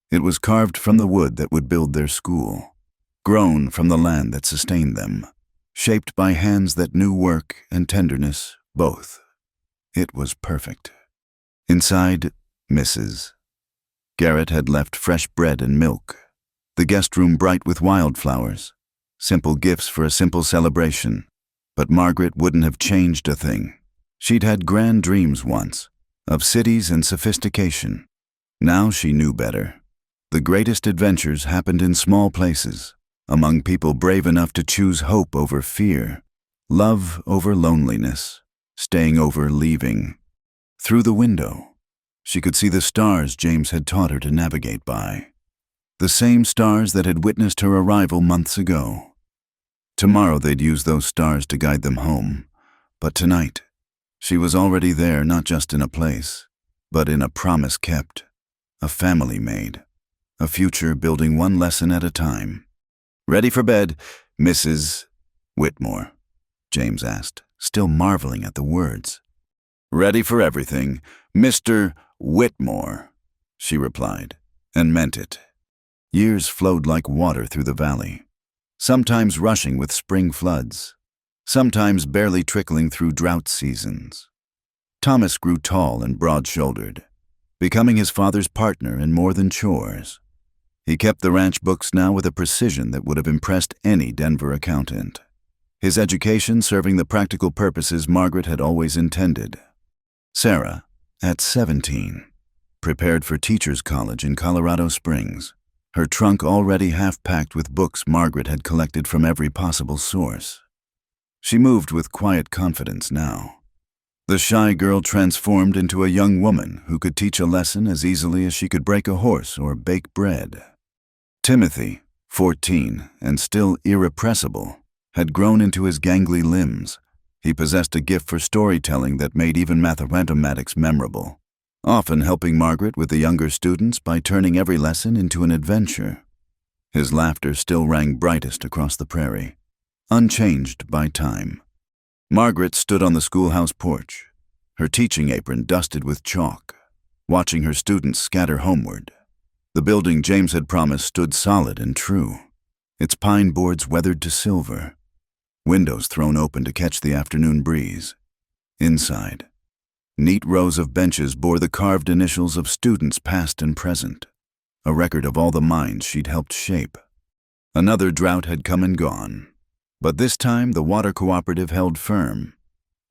It was carved from the wood that would build their school, grown from the land that sustained them, shaped by hands that knew work and tenderness, both. It was perfect. Inside, Mrs. Garrett had left fresh bread and milk, the guest room bright with wildflowers, simple gifts for a simple celebration. But Margaret wouldn't have changed a thing. She'd had grand dreams once, of cities and sophistication. Now she knew better. The greatest adventures happened in small places, among people brave enough to choose hope over fear, love over loneliness, staying over leaving. Through the window, she could see the stars James had taught her to navigate by, the same stars that had witnessed her arrival months ago. Tomorrow they'd use those stars to guide them home, but tonight, she was already there, not just in a place, but in a promise kept, a family made, a future building one lesson at a time. "Ready for bed, Mrs. Whitmore?" James asked, still marveling at the words. "Ready for everything, Mr. Whitmore," she replied, and meant it. Years flowed like water through the valley, sometimes rushing with spring floods, sometimes barely trickling through drought seasons. Thomas grew tall and broad-shouldered, becoming his father's partner in more than chores. He kept the ranch books now with a precision that would have impressed any Denver accountant, his education serving the practical purposes Margaret had always intended. Sarah, at 17, prepared for teacher's college in Colorado Springs, her trunk already half-packed with books Margaret had collected from every possible source. She moved with quiet confidence now. The shy girl transformed into a young woman who could teach a lesson as easily as she could break a horse or bake bread. Timothy, 14, and still irrepressible, had grown into his gangly limbs. He possessed a gift for storytelling that made even mathematics memorable, often helping Margaret with the younger students by turning every lesson into an adventure. His laughter still rang brightest across the prairie, unchanged by time. Margaret stood on the schoolhouse porch, her teaching apron dusted with chalk, watching her students scatter homeward. The building James had promised stood solid and true, its pine boards weathered to silver, windows thrown open to catch the afternoon breeze. Inside, neat rows of benches bore the carved initials of students past and present, a record of all the minds she'd helped shape. Another drought had come and gone, but this time the water cooperative held firm.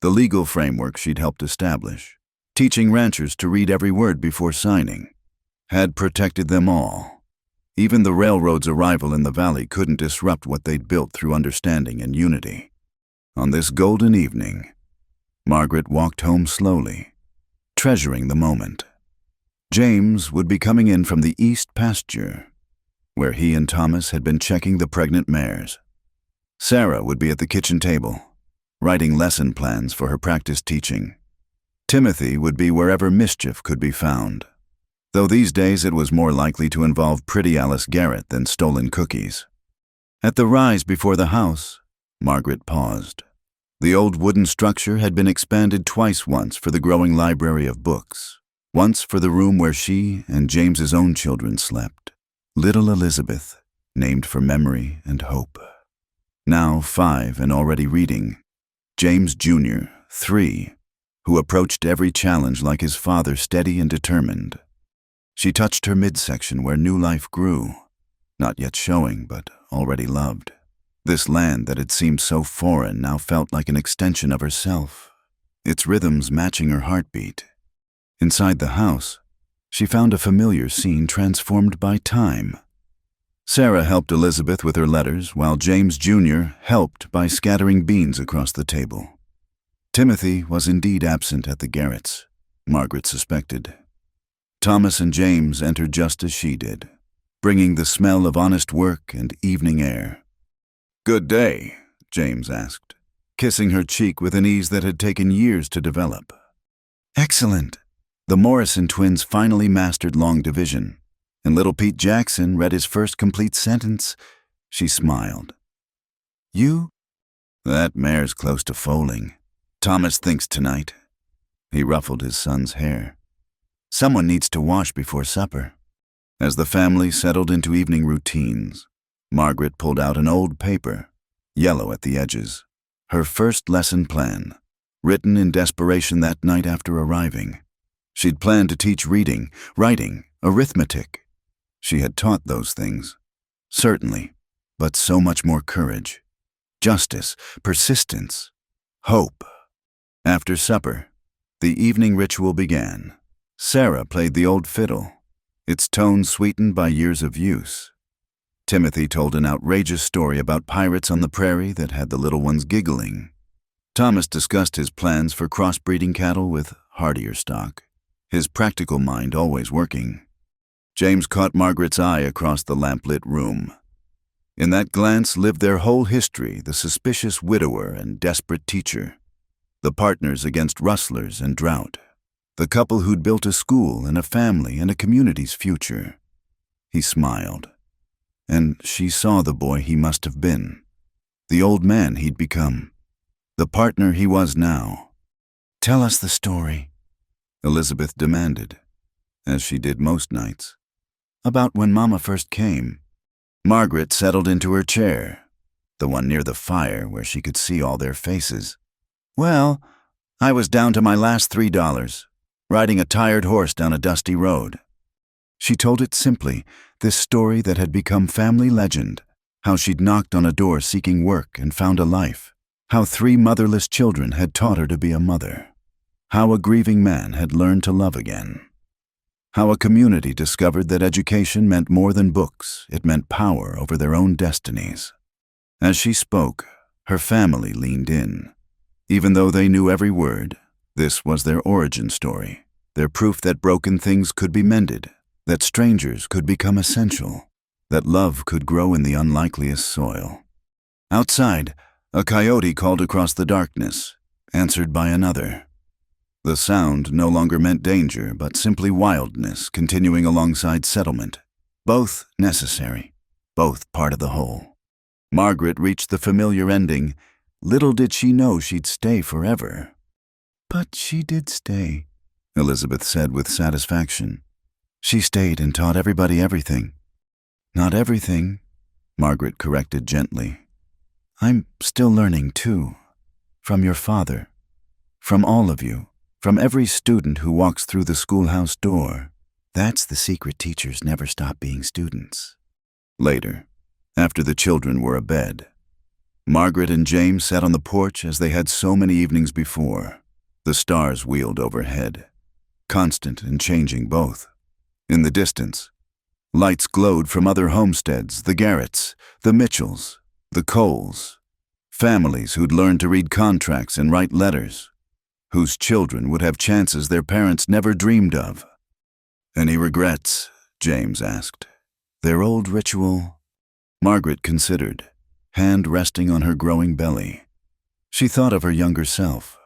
The legal framework she'd helped establish, teaching ranchers to read every word before signing, had protected them all. Even the railroad's arrival in the valley couldn't disrupt what they'd built through understanding and unity. On this golden evening, Margaret walked home slowly, treasuring the moment. James would be coming in from the east pasture, where he and Thomas had been checking the pregnant mares. Sarah would be at the kitchen table, writing lesson plans for her practice teaching. Timothy would be wherever mischief could be found, though these days it was more likely to involve pretty Alice Garrett than stolen cookies. At the rise before the house, Margaret paused. The old wooden structure had been expanded twice, once for the growing library of books, once for the room where she and James's own children slept. Little Elizabeth, named for memory and hope. Now 5 and already reading. James Jr., 3, who approached every challenge like his father, steady and determined. She touched her midsection where new life grew, not yet showing, but already loved. This land that had seemed so foreign now felt like an extension of herself, its rhythms matching her heartbeat. Inside the house, she found a familiar scene transformed by time. Sarah helped Elizabeth with her letters, while James Jr. helped by scattering beans across the table. Timothy was indeed absent at the Garretts, Margaret suspected. Thomas and James entered just as she did, bringing the smell of honest work and evening air. "Good day," James asked, kissing her cheek with an ease that had taken years to develop. "Excellent." The Morrison twins finally mastered long division, and little Pete Jackson read his first complete sentence. She smiled. "You?" "That mare's close to foaling. Thomas thinks tonight." He ruffled his son's hair. "Someone needs to wash before supper." As the family settled into evening routines, Margaret pulled out an old paper, yellow at the edges, her first lesson plan, written in desperation that night after arriving. She'd planned to teach reading, writing, arithmetic. She had taught those things, certainly, but so much more courage, justice, persistence, hope. After supper, the evening ritual began. Sarah played the old fiddle, its tone sweetened by years of use. Timothy told an outrageous story about pirates on the prairie that had the little ones giggling. Thomas discussed his plans for crossbreeding cattle with hardier stock, his practical mind always working. James caught Margaret's eye across the lamplit room. In that glance lived their whole history, the suspicious widower and desperate teacher, the partners against rustlers and drought, the couple who'd built a school and a family and a community's future. He smiled, and she saw the boy he must have been, the old man he'd become, the partner he was now. "Tell us the story," Elizabeth demanded, as she did most nights. "About when Mama first came." Margaret settled into her chair, the one near the fire where she could see all their faces. "Well, I was down to my last $3, riding a tired horse down a dusty road." She told it simply, this story that had become family legend, how she'd knocked on a door seeking work and found a life, how 3 motherless children had taught her to be a mother, how a grieving man had learned to love again, how a community discovered that education meant more than books, it meant power over their own destinies. As she spoke, her family leaned in. Even though they knew every word, this was their origin story, their proof that broken things could be mended, that strangers could become essential, that love could grow in the unlikeliest soil. Outside, a coyote called across the darkness, answered by another. The sound no longer meant danger, but simply wildness continuing alongside settlement, both necessary, both part of the whole. Margaret reached the familiar ending. Little did she know she'd stay forever. "But she did stay," Elizabeth said with satisfaction. "She stayed and taught everybody everything." "Not everything," Margaret corrected gently. "I'm still learning, too. From your father. From all of you. From every student who walks through the schoolhouse door. That's the secret, teachers never stop being students." Later, after the children were abed, Margaret and James sat on the porch as they had so many evenings before. The stars wheeled overhead, constant and changing both. In the distance, lights glowed from other homesteads, the Garretts, the Mitchells, the Coles, families who'd learned to read contracts and write letters, whose children would have chances their parents never dreamed of. "Any regrets?" James asked. "Their old ritual?" Margaret considered, hand resting on her growing belly. She thought of her younger self,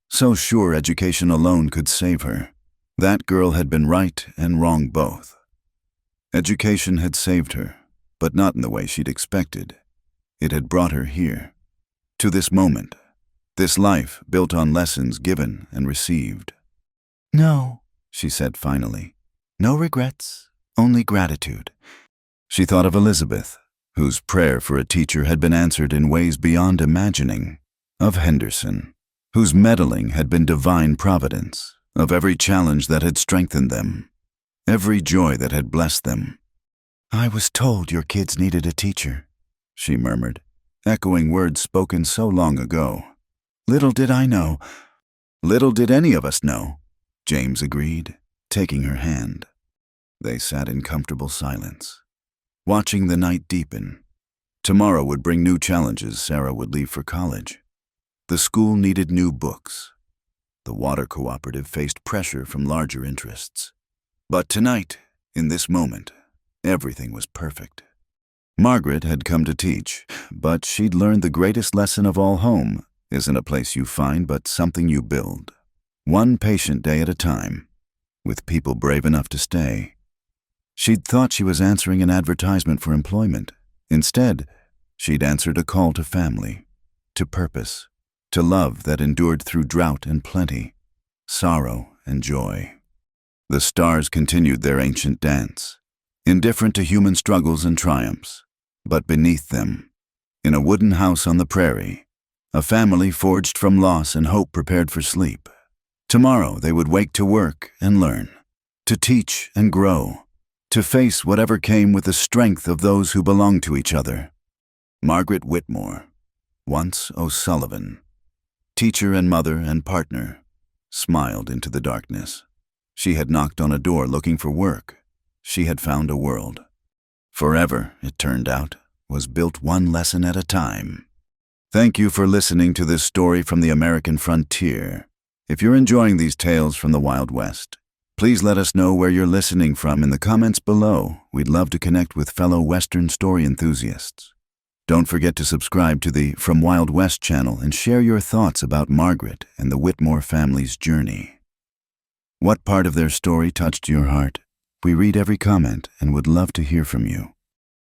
so sure education alone could save her. That girl had been right and wrong both. Education had saved her, but not in the way she'd expected. It had brought her here, to this moment, this life built on lessons given and received. "No," she said finally. "No regrets, only gratitude." She thought of Elizabeth, whose prayer for a teacher had been answered in ways beyond imagining, of Henderson, whose meddling had been divine providence, of every challenge that had strengthened them, every joy that had blessed them. "I was told your kids needed a teacher," she murmured, echoing words spoken so long ago. "Little did I know." "Little did any of us know," James agreed, taking her hand. They sat in comfortable silence, watching the night deepen. Tomorrow would bring new challenges. Sarah would leave for college. The school needed new books. The water cooperative faced pressure from larger interests. But tonight, in this moment, everything was perfect. Margaret had come to teach, but she'd learned the greatest lesson of all: home isn't a place you find, but something you build. One patient day at a time, with people brave enough to stay. She'd thought she was answering an advertisement for employment. Instead, she'd answered a call to family, to purpose, to love that endured through drought and plenty, sorrow and joy. The stars continued their ancient dance, indifferent to human struggles and triumphs. But beneath them, in a wooden house on the prairie, a family forged from loss and hope prepared for sleep. Tomorrow they would wake to work and learn, to teach and grow, to face whatever came with the strength of those who belonged to each other. Margaret Whitmore, once O'Sullivan, teacher and mother and partner, smiled into the darkness. She had knocked on a door looking for work. She had found a world. Forever, it turned out, was built one lesson at a time. Thank you for listening to this story from the American frontier. If you're enjoying these tales from the Wild West, please let us know where you're listening from in the comments below. We'd love to connect with fellow Western story enthusiasts. Don't forget to subscribe to the From Wild West channel and share your thoughts about Margaret and the Whitmore family's journey. What part of their story touched your heart? We read every comment and would love to hear from you.